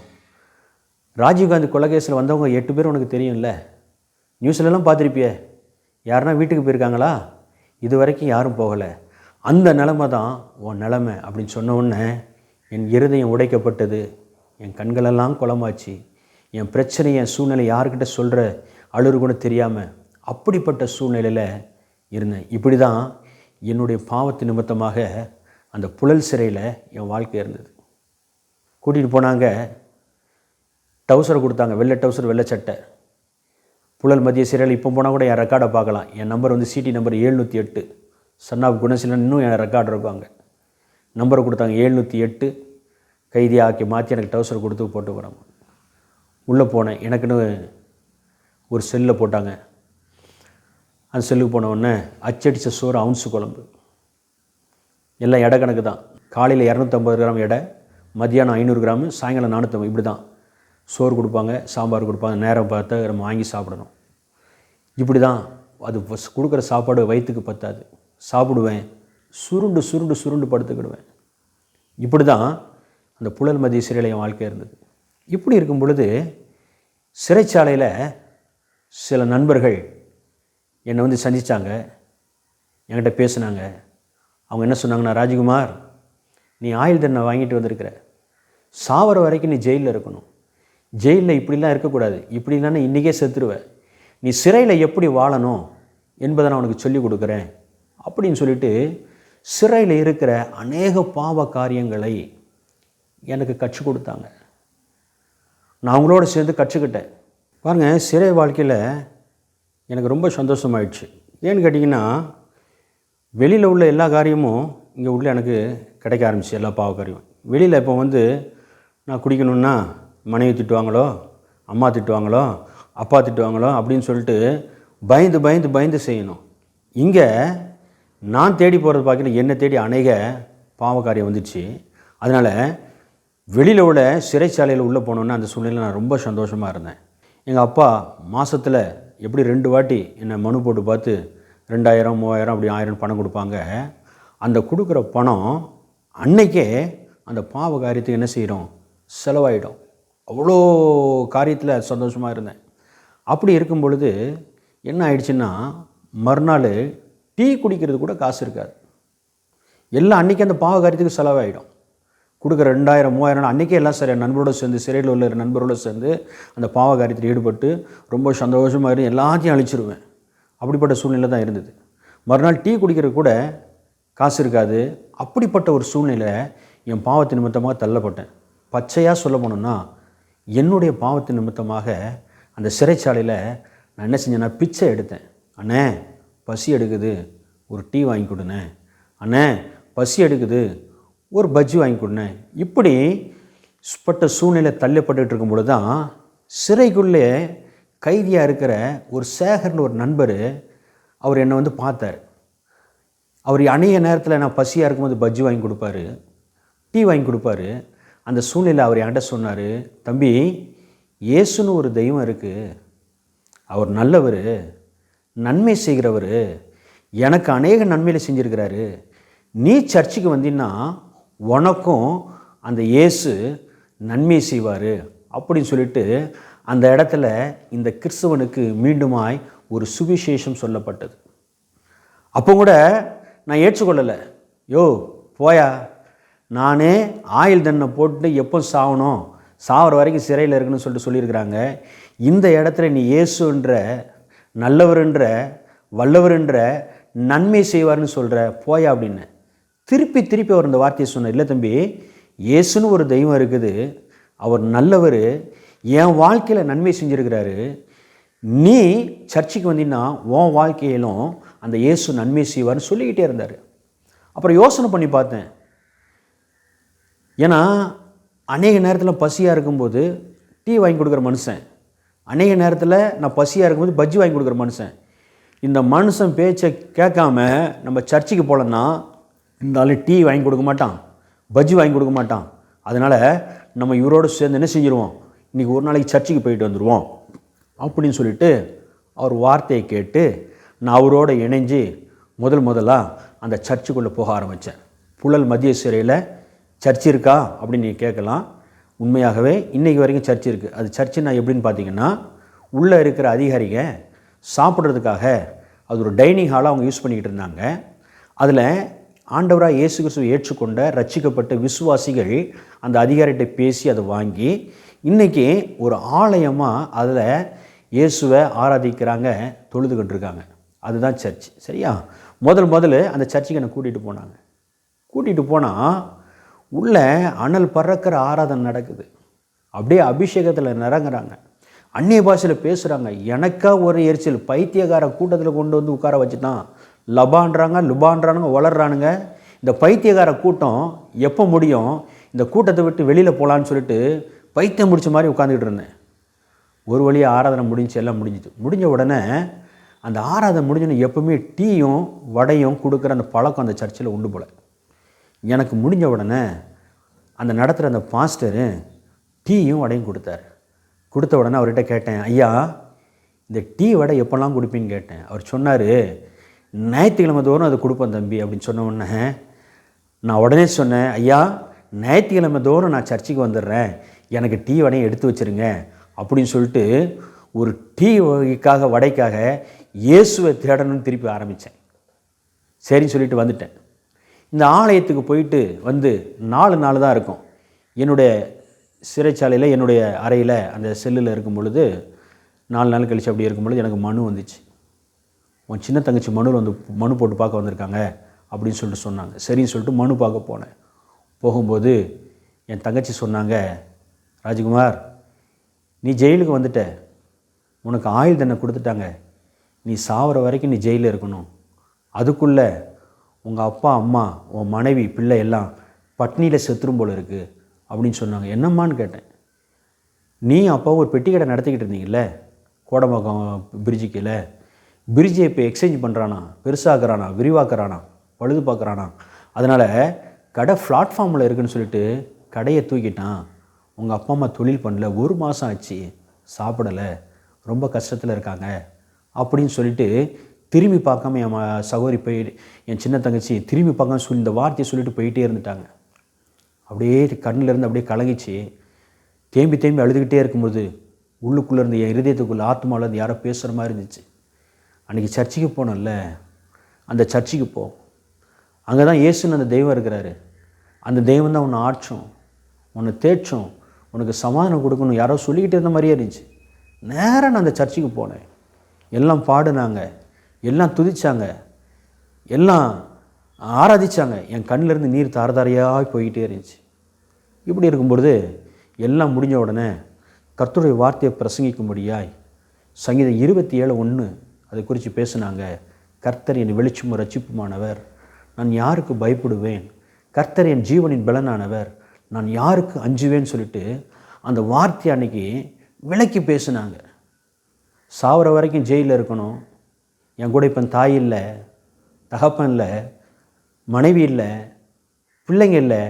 ராஜீவ்காந்தி கொலை கேஸில் வந்தவங்க 8 பேர் உனக்கு தெரியும்ல, நியூஸ்லலாம் பார்த்துருப்பியே, யாருன்னா வீட்டுக்கு போயிருக்காங்களா, இது வரைக்கும் யாரும் போகலை, அந்த நிலமை தான் உன் நிலமை அப்படின்னு சொன்ன உடனே என் இருதயம் உடைக்கப்பட்டது, என் கண்களெல்லாம் குளமாச்சு, என் பிரச்சனை என் சூழ்நிலை யார்கிட்ட சொல்கிற அழுறு கூட தெரியாமல் அப்படிப்பட்ட சூழ்நிலையில் இருந்தேன். இப்படி தான் என்னுடைய பாவத்து நிமித்தமாக அந்த புழல் சிறையில் என் வாழ்க்கை இருந்தது. கூட்டிகிட்டு போனாங்க, டவுசரை கொடுத்தாங்க, வெள்ளை டவுசர் வெள்ளை சட்டை. புழல் மத்திய சிறையில் இப்போ போனால் கூட என் ரெக்கார்டை பார்க்கலாம், என் number CD number 708, son of Gunaseelan இன்னும் என் ரெக்கார்டு இருக்காங்க. நம்பரை கொடுத்தாங்க 708 கைதி ஆக்கி மாற்றி எனக்கு டவுசர் கொடுத்து போட்டு போகிறாங்க. உள்ளே போனேன். எனக்குன்னு ஒரு செல்லில் போட்டாங்க. அந்த செல்லுக்கு போன உடனே அச்சடித்த சோறு அவுன்ஸு குழம்பு எல்லாம் எடை கணக்கு தான். காலையில் 250 கிராம் எடை, மத்தியானம் 500 கிராமு, சாயங்காலம் 450, இப்படி தான் சோறு கொடுப்பாங்க, சாம்பார் கொடுப்பாங்க. நேரம் பார்த்து நம்ம வாங்கி சாப்பிடணும். இப்படி தான் அது கொடுக்குற சாப்பாடு வயிற்றுக்கு பத்தாது. சாப்பிடுவேன், சுருண்டு சுருண்டு சுருண்டு படுத்துக்கிடுவேன். இப்படி தான் அந்த புழல் மத்திய சிறையில் என் வாழ்க்கை இருந்தது. இப்படி இருக்கும் பொழுது சிறைச்சாலையில் சில நண்பர்கள் என்னை வந்து சந்தித்தாங்க, என்கிட்ட பேசுனாங்க. அவங்க என்ன சொன்னாங்கன்னா, ராஜ்குமார், நீ ஆயுள் தண்டனை வாங்கிட்டு வந்திருக்கிற, சாவர வரைக்கும் நீ ஜெயிலில் இருக்கணும். ஜெயிலில் இப்படிலாம் இருக்கக்கூடாது, இப்படி இல்லைன்னா இன்றைக்கே செத்துருவேன். நீ சிறையில் எப்படி வாழணும் என்பதை நான் உனக்கு சொல்லிக் கொடுக்குறேன் அப்படின்னு சொல்லிட்டு சிறையில் இருக்கிற அநேக பாவ காரியங்களை எனக்கு கற்றுக் கொடுத்தாங்க. நான் அவங்களோட சேர்ந்து கற்றுக்கிட்டேன். பாருங்கள், சிறை வாழ்க்கையில் எனக்கு ரொம்ப சந்தோஷமாயிடுச்சு. ஏன்னு கேட்டிங்கன்னா, வெளியில் உள்ள எல்லா காரியமும் இங்கே உள்ள எனக்கு கிடைக்க ஆரம்பிச்சு. எல்லா பாவ காரியம் வெளியில். இப்போ வந்து நான் குடிக்கணுன்னா மனைவி திட்டுவாங்களோ, அம்மா திட்டுவாங்களோ, அப்பா திட்டுவாங்களோ அப்படின்னு சொல்லிட்டு பயந்து பயந்து பயந்து செய்யணும். இங்கே நான் தேடி போகிறது பார்க்கல, என்னை தேடி அநேக பாவ காரியம் வந்துச்சு. அதனால் வெளியில் உள்ள சிறைச்சாலையில் உள்ளே போனோன்னா அந்த சூழ்நிலையில் நான் ரொம்ப சந்தோஷமாக இருந்தேன். எங்கள் அப்பா மாதத்தில் எப்படி 2 வாட்டி என்னை மனு போட்டு பார்த்து 2000, 3000 அப்படி 1000 பணம் கொடுப்பாங்க. அந்த கொடுக்குற பணம் அன்னைக்கே அந்த பாவ காரியத்துக்கு என்ன செய்கிறோம், செலவாயிடும். அவ்வளோ காரியத்தில் சந்தோஷமாக இருந்தேன். அப்படி இருக்கும் பொழுது என்ன ஆயிடுச்சுன்னா, மறுநாள் டீ குடிக்கிறது கூட காசு இருக்காது. எல்லாம் அன்றைக்கி அந்த பாவ காரியத்துக்கு செலவாயிடும். கொடுக்குற 2000, 3000 அன்றைக்கே எல்லாம் சரி நண்பரோடு சேர்ந்து, சிறையில் உள்ள நண்பரோடு சேர்ந்து அந்த பாவ காரியத்தில் ஈடுபட்டு ரொம்ப சந்தோஷமாக இருந்து எல்லாத்தையும் அழிச்சிருவேன். அப்படிப்பட்ட சூழ்நிலை தான் இருந்தது. மறுநாள் டீ குடிக்கிறது கூட காசு இருக்காது. அப்படிப்பட்ட ஒரு சூழ்நிலை என் பாவத்தின் நிமித்தமாக தள்ளப்பட்டேன். பச்சையாக சொல்ல போனோம்னா, என்னுடைய பாவத்தின் நிமித்தமாக அந்த சிறைச்சாலையில் நான் என்ன செஞ்சேன்னா, பிச்சை எடுத்தேன். அண்ணே பசி எடுக்குது, ஒரு டீ வாங்கி கொடுண்ணே. அண்ணே பசி எடுக்குது, ஒரு பஜ்ஜி வாங்கி கொடுண்ணேன். இப்படி பட்ட சூழ்நிலை தள்ளப்பட்டு இருக்கும் பொழுது தான் சிறைக்குள்ளே கைதியாக இருக்கிற ஒரு சேகர்னு ஒரு நண்பர், அவர் என்னை வந்து பார்த்தார். அவர் அநேக நேரத்தில் நான் பசியாக இருக்கும்போது பஜ்ஜி வாங்கி கொடுப்பாரு, டீ வாங்கி கொடுப்பாரு. அந்த சூழ்நிலை அவர் என்கிட்ட சொன்னார், தம்பி, இயேசுன்னு ஒரு தெய்வம் இருக்குது, அவர் நல்லவர், நன்மை செய்கிறவர், எனக்கு அநேக நன்மையில் செஞ்சுருக்கிறாரு. நீ சர்ச்சுக்கு வந்தீங்கன்னா உனக்கும் அந்த இயேசு நன்மை செய்வார் அப்படின்னு சொல்லிட்டு அந்த இடத்துல இந்த கிறிஸ்தவனுக்கு மீண்டுமாய் ஒரு சுவிசேஷம் சொல்லப்பட்டது. அப்போ கூட நான் ஏற்றுக்கொள்ளலை. யோ போயா, நானே ஆயுள் தண்டனை போட்டு எப்போ சாகணும், சாகிற வரைக்கும் சிறையில் இருக்குன்னு சொல்லிட்டு சொல்லியிருக்கிறாங்க. இந்த இடத்துல நீ இயேசுன்ற, நல்லவருன்ற, வல்லவருன்ற, நன்மை செய்வார்னு சொல்கிற, போயா அப்படின்னு திருப்பி திருப்பி அவர் இந்த வார்த்தையை சொன்னார். இல்லை தம்பி, இயேசுன்னு ஒரு தெய்வம் இருக்குது, அவர் நல்லவர், என் வாழ்க்கையில் நன்மை செஞ்சுருக்கிறாரு. நீ சர்ச்சுக்கு வந்தீங்கன்னா உன் வாழ்க்கையிலும் அந்த இயேசு நன்மை செய்வார்னு சொல்லிக்கிட்டே இருந்தார். அப்புறம் யோசனை பண்ணி பார்த்தேன். ஏன்னா அநேக நேரத்தில் பசியாக இருக்கும்போது டீ வாங்கி கொடுக்குற மனுஷன், அநேக நேரத்தில் நான் பசியாக இருக்கும்போது பஜ்ஜி வாங்கி கொடுக்குற மனுஷன். இந்த மனுஷன் பேச்சை கேட்காம நம்ம சர்ச்சுக்கு போகலன்னா இந்த ஆள் டீ வாங்கி கொடுக்க மாட்டான், பஜ்ஜி வாங்கி கொடுக்க மாட்டான். அதனால் நம்ம இவரோடு சேர்ந்து என்ன செஞ்சுருவோம், இன்றைக்கி ஒரு நாளைக்கு சர்ச்சுக்கு போயிட்டு வந்துடுவோம் அப்படின்னு சொல்லிட்டு அவர் வார்த்தையை கேட்டு நான் அவரோடு இணைஞ்சு முதலாக அந்த சர்ச்சுக்குள்ளே போக ஆரம்பித்தேன். புழல் மத்திய சிறையில் சர்ச் இருக்கா அப்படின்னு நீங்கள் கேட்கலாம். உண்மையாகவே இன்றைக்கி வரைக்கும் சர்ச் இருக்குது. அது சர்ச்சுன்னா எப்படின்னு பார்த்தீங்கன்னா, உள்ளே இருக்கிற அதிகாரிங்க சாப்பிட்றதுக்காக அது ஒரு டைனிங் ஹாலாக அவங்க யூஸ் பண்ணிக்கிட்டு இருந்தாங்க. அதில் ஆண்டவராக இயேசு கிறிஸ்துவை ஏற்றுக்கொண்ட ரட்சிக்கப்பட்ட விசுவாசிகள் அந்த அதிகாரிகிட்ட பேசி அதை வாங்கி இன்றைக்கி ஒரு ஆலயமாக அதில் இயேசுவை ஆராதிக்கிறாங்க, தொழுதுகிட்டு இருக்காங்க. அதுதான் சர்ச். சரியா? முதல்ல அந்த சர்ச்சுக்கு என்னை கூட்டிகிட்டு போனால் உள்ளே அனல் பறக்கிற ஆராதனை நடக்குது. அப்படியே அபிஷேகத்தில் நிறங்குறாங்க, அந்நிய பாஷையில் பேசுகிறாங்க. எனக்கா ஒரு எரிச்சல், பைத்தியக்கார கூட்டத்தில் கொண்டு வந்து உட்கார வச்சுட்டான், லபான்றாங்க, லுபான்றானுங்க, வளர்றானுங்க. இந்த பைத்தியக்கார கூட்டம் எப்போ முடியும், இந்த கூட்டத்தை விட்டு வெளியில் போகலான்னு சொல்லிட்டு பைத்தியம் முடிச்ச மாதிரி உட்காந்துக்கிட்டு இருந்தேன். ஒரு வழியாக ஆராதனை முடிஞ்சு, எல்லாம் முடிஞ்சிச்சு. முடிஞ்ச உடனே அந்த ஆராதனை முடிஞ்சோன்னு எப்போவுமே டீயும் வடையும் கொடுக்குற அந்த பழக்கம் அந்த சர்ச்சில் உண்டு போல். எனக்கு முடிஞ்ச உடனே அந்த நடத்துகிற அந்த பாஸ்டரு டீயும் வடையும் கொடுத்தார். கொடுத்த உடனே அவர்கிட்ட கேட்டேன், ஐயா இந்த டீ வடை எப்போல்லாம் கொடுப்பீன்னு கேட்டேன். அவர் சொன்னார், ஞாயிற்றுக்கிழமை தோறும் அதை கொடுப்பேன் தம்பி அப்படின்னு சொன்ன உடனே நான் உடனே சொன்னேன், ஐயா ஞாயிற்றுக்கிழமை தோறும் நான் சர்ச்சுக்கு வந்துடுறேன், எனக்கு டீ வடையை எடுத்து வச்சுருங்க அப்படின்னு சொல்லிட்டு ஒரு டீ வடைக்காக இயேசுவை தேடணும்னு திருப்பி ஆரம்பித்தேன். சரின்னு சொல்லிட்டு வந்துட்டேன். இந்த ஆலயத்துக்கு போயிட்டு வந்து 4 நாள் தான் இருக்கும். என்னுடைய சிறைச்சாலையில் என்னுடைய அறையில் அந்த செல்லில் இருக்கும் பொழுது 4 நாள் கழித்து அப்படி இருக்கும் பொழுது எனக்கு மனு வந்துச்சு. உன் சின்ன தங்கச்சி மனு போட்டு பார்க்க வந்திருக்காங்க அப்படின்னு சொல்லிட்டு சொன்னாங்க. சரின்னு சொல்லிட்டு மனு பார்க்க போனேன். போகும்போது என் தங்கச்சி சொன்னாங்க, ராஜ்குமார் நீ ஜெயிலுக்கு வந்துட்ட, உனக்கு ஆயுள் தண்டனை கொடுத்துட்டாங்க, நீ சாவர வரைக்கும் நீ ஜெயிலில் இருக்கணும், அதுக்குள்ளே உங்கள் அப்பா அம்மா உன் மனைவி பிள்ளை எல்லாம் பட்னியில் செத்துரும் போல் இருக்குது அப்படின்னு சொன்னாங்க. என்னம்மான்னு கேட்டேன். நீ அப்போ ஒரு பெட்டி கடை நடத்திக்கிட்டு இருந்தீங்கல்ல கோடம்பாக்கம் பிரிட்ஜு கீழே, பிரிட்ஜை இப்போ எக்ஸ்சேஞ்ச் பண்ணுறானா, பெருசாக்குறானா, விரிவாக்குறானா, பழுது பார்க்குறானா, அதனால் கடை பிளாட்ஃபார்மில் இருக்குதுன்னு சொல்லிட்டு கடையை தூக்கிட்டான். உங்கள் அப்பா அம்மா தொழில் பண்ணல, 1 மாதம் ஆச்சு, சாப்பிடலை, ரொம்ப கஷ்டத்தில் இருக்காங்க அப்படின்னு சொல்லிட்டு திரும்பி பார்க்காம என் சகோதரி என் சின்ன தங்கச்சி திரும்பி பார்க்காம சொல்லி இந்த வார்த்தையை சொல்லிட்டு போயிட்டே இருந்துட்டாங்க. அப்படியே கண்ணிலேருந்து அப்படியே கலங்கிச்சு. தேம்பி அழுதுகிட்டே இருக்கும்போது உள்ளுக்குள்ளே இருந்து என் இருதயத்துக்குள்ளே ஆத்மாவிலேருந்து யாரோ பேசுகிற மாதிரி இருந்துச்சு. அன்றைக்கி சர்ச்சுக்கு போனோம்ல, அந்த சர்ச்சுக்கு போ, அங்கே தான் இயேசுன்னு அந்த தெய்வம் இருக்கிறாரு, அந்த தெய்வம் தான் உன்னை ஆட்சும் உன்னை தேய்ச்சும் உனக்கு சமாதானம் கொடுக்கணும் யாரோ சொல்லிக்கிட்டு இருந்த மாதிரியே இருந்துச்சு. நேராக நான் அந்த சர்ச்சுக்கு போனேன். எல்லாம் பாடுனாங்க, எல்லாம் துதிச்சாங்க, எல்லாம் ஆராதிச்சாங்க. என் கண்ணிலேருந்து நீர் தாரதாரையாக போய்கிட்டே இருந்துச்சு. இப்படி இருக்கும்பொழுது எல்லாம் முடிஞ்ச உடனே கர்த்தருடைய வார்த்தையை பிரசங்கிக்கும்படியாய் சங்கீதம் 27:1 அதை குறித்து பேசுனாங்க. கர்த்தர் என் வெளிச்சமும் ரட்சிப்புமானவர், நான் யாருக்கு பயப்படுவேன், கர்த்தர் என் ஜீவனின் பலனானவர், நான் யாருக்கு அஞ்சுவேன்னு சொல்லிட்டு அந்த வார்த்தையை அன்றைக்கி விளக்கி பேசுனாங்க. சாவர வரைக்கும் ஜெயிலில் இருக்கணும், என் கூட இப்போ தாய் இல்லை, தகப்பன் இல்லை, மனைவி இல்லை, பிள்ளைங்க இல்லை,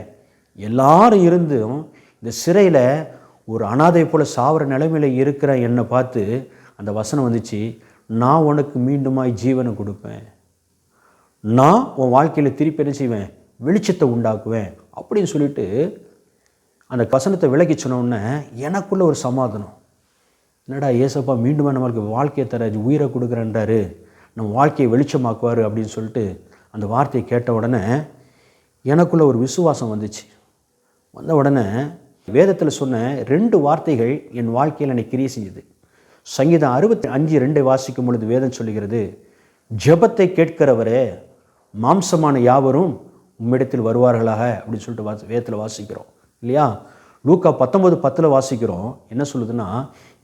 எல்லாரும் இருந்தும் இந்த சிறையில் ஒரு அனாதை போல் சாவர நிலைமையில் இருக்கிற என்னை பார்த்து அந்த வசனம் வந்துச்சு, நான் உனக்கு மீண்டுமாய் ஜீவனை கொடுப்பேன், நான் உன் வாழ்க்கையில் திருப்பி என்ன செய்வேன், வெளிச்சத்தை உண்டாக்குவேன் அப்படின்னு சொல்லிட்டு அந்த வசனத்தை விளக்கி சொன்னோன்னே எனக்குள்ளே ஒரு சமாதானம். என்னடா ஏசப்பா மீண்டும் நம்மளுக்கு வாழ்க்கையை தர உயிரை கொடுக்குறேன்றாரு, நம்ம வாழ்க்கையை வெளிச்சமாக்குவார் அப்படின்னு சொல்லிட்டு அந்த வார்த்தையை கேட்ட உடனே எனக்குள்ளே ஒரு விசுவாசம் வந்துச்சு. வந்த உடனே வேதத்தில் சொன்ன 2 வார்த்தைகள் என் வாழ்க்கையில் என்னை கிரியை செஞ்சுது. சங்கீதம் 65:2 வாசிக்கும் பொழுது வேதம் சொல்லுகிறது, ஜெபத்தை கேட்கிறவரே மாம்சமான யாவரும் உம்மிடத்தில் வருவார்களாக அப்படின்னு சொல்லிட்டு வேதத்தில் வாசிக்கிறோம் இல்லையா. லூக்கா 19:10 வாசிக்கிறோம். என்ன சொல்லுதுன்னா,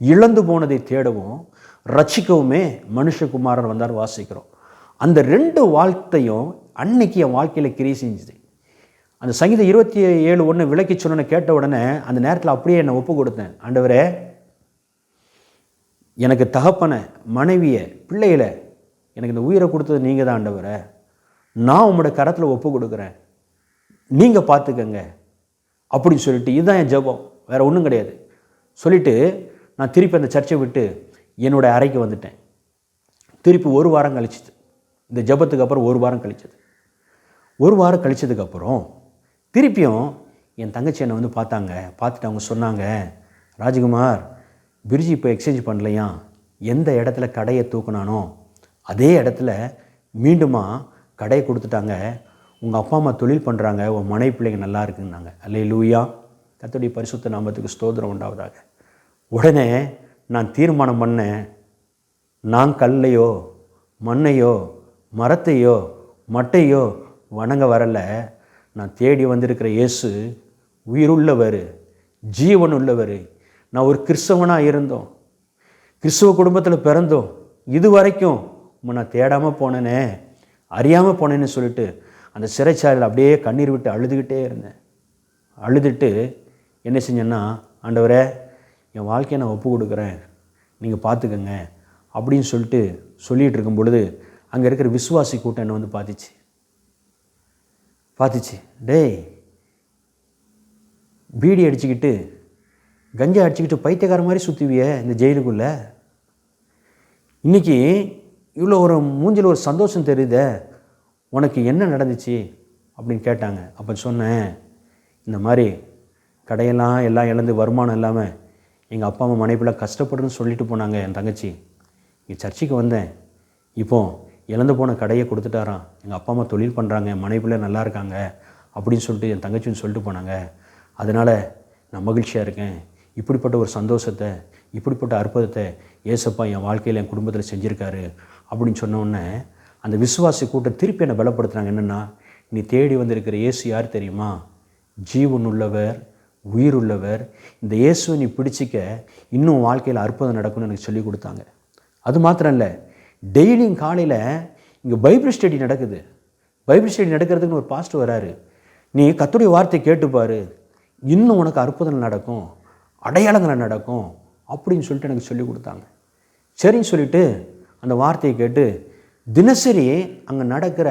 இழந்து போனதை தேடவும் ரட்சிக்கவுமே மனுஷகுமாரன் வந்தார் வாசிக்கிறோம். அந்த 2 வார்த்தையும் அன்னைக்கு என் வாழ்க்கையில் கிரியை செஞ்சுது. அந்த சங்கீதம் 27:1 விளக்கி சொன்ன கேட்ட உடனே அந்த நேரத்தில் அப்படியே என்னை ஒப்பு கொடுத்தேன். ஆண்டவரே, எனக்கு தகப்பனை, மனைவியை, பிள்ளைகளை, எனக்கு இந்த உயிரை கொடுத்தது நீங்கள் தான் ஆண்டவரே, நான் உங்களோட கரத்தில் ஒப்பு கொடுக்குறேன், நீங்கள் பார்த்துக்கங்க அப்படின்னு சொல்லிட்டு, இதுதான் என் ஜெபம், வேறு ஒன்றும் கிடையாது சொல்லிவிட்டு நான் திருப்பி அந்த சர்ச்சை விட்டு என்னோடய அறைக்கு வந்துட்டேன். திருப்பி 1 வாரம் கழிச்சிது. இந்த ஜெபத்துக்கு அப்புறம் 1 வாரம் கழிச்சது. 1 வாரம் கழிச்சதுக்கப்புறம் திருப்பியும் என் தங்கச்சி என்னை வந்து பார்த்தாங்க. பார்த்துட்டு அவங்க சொன்னாங்க, ராஜ்குமார் பிரிட்ஜி இப்போ எக்ஸ்சேஞ்ச் பண்ணலையா, எந்த இடத்துல கடையை தூக்குனானோ அதே இடத்துல மீண்டுமா கடையை கொடுத்துட்டாங்க, உங்கள் அப்பா அம்மா தொழில் பண்ணுறாங்க, உன் மனைவி பிள்ளைங்க நல்லா இருக்குன்னாங்க. அல்லேலூயா, கர்த்தருடைய பரிசுத்த நாமத்துக்கு ஸ்தோத்திரம் உண்டாவதாக. உடனே நான் தீர்மானம் பண்ணேன், நான் கல்லையோ மண்ணையோ மரத்தையோ மட்டையோ வணங்க வரல, நான் தேடி வந்திருக்கிற இயேசு உயிருள்ளவர், ஜீவன் உள்ளவர். நான் ஒரு கிறிஸ்தவனாக இருந்தோம், கிறிஸ்தவ குடும்பத்தில் பிறந்தோம், இது வரைக்கும் நான் தேடாமல் போனேனே, அறியாமல் போனேன்னு சொல்லிட்டு அந்த சிறைச்சாலையில் அப்படியே கண்ணீர் விட்டு அழுதுகிட்டே இருந்தேன். அழுதுட்டு என்ன செஞ்சேன்னா, ஆண்டவரே என் வாழ்க்கையை நான் ஒப்பு கொடுக்குறேன், நீங்கள் பார்த்துக்கங்க அப்படின்னு சொல்லிகிட்டு இருக்கும் பொழுது அங்கே இருக்கிற விசுவாசி கூட்டம் என்னை வந்து பார்த்துச்சு. டேய், பீடி அடிச்சுக்கிட்டு கஞ்சா அடிச்சுக்கிட்டு பைத்தியக்கார மாதிரி சுற்றுவியே இந்த ஜெயிலுக்குள்ளே, இன்றைக்கி இவ்வளோ ஒரு மூஞ்சில் ஒரு சந்தோஷம் தெரியுதே, உனக்கு என்ன நடந்துச்சு அப்படின்னு கேட்டாங்க. அப்போ சொன்னேன், இந்த மாதிரி கடையெல்லாம் எல்லாம் இழந்து வருமானம் இல்லாமல் எங்கள் அப்பா அம்மா மனைவிலாம் கஷ்டப்படுறதுன்னு சொல்லிட்டு போனாங்க என் தங்கச்சி. இங்கே சர்ச்சுக்கு வந்தேன், இப்போது இழந்து போன கடையை கொடுத்துட்டாராம், எங்கள் அப்பா அம்மா தொழில் பண்ணுறாங்க, என் மனைவிலாம் நல்லா இருக்காங்க அப்படின்னு சொல்லிட்டு என் தங்கச்சின்னு சொல்லிட்டு போனாங்க. அதனால் நான் மகிழ்ச்சியாக இருக்கேன். இப்படிப்பட்ட ஒரு சந்தோஷத்தை, இப்படிப்பட்ட அற்புதத்தை ஏசப்பா என் வாழ்க்கையில் என் குடும்பத்தில் செஞ்சுருக்காரு அப்படின்னு சொன்னோடனே அந்த விசுவாசி கூட்டம் திருப்பி என்னை பலப்படுத்துனாங்க. என்னென்னா, நீ தேடி வந்திருக்கிற இயேசு யார் தெரியுமா? ஜீவன் உள்ளவர், உயிர் உள்ளவர். இந்த இயேசுவை நீ பிடிச்சிக்க, இன்னும் வாழ்க்கையில் அற்புதம் நடக்கும்னு எனக்கு சொல்லிக் கொடுத்தாங்க. அது மாத்திரம் இல்லை, டெய்லியும் காலையில் இங்கே பைபிள் ஸ்டடி நடக்குது. பைபிள் ஸ்டடி நடக்கிறதுக்குன்னு ஒரு பாஸ்டர் வராரு. நீ கர்த்தருடைய வார்த்தை கேட்டுப்பார், இன்னும் உனக்கு அற்புதம் நடக்கும், அடையாளங்கள் நடக்கும் அப்படின்னு சொல்லிட்டு எனக்கு சொல்லிக் கொடுத்தாங்க. சரின்னு சொல்லிவிட்டு அந்த வார்த்தையை கேட்டு தினசரி அங்கே நடக்கிற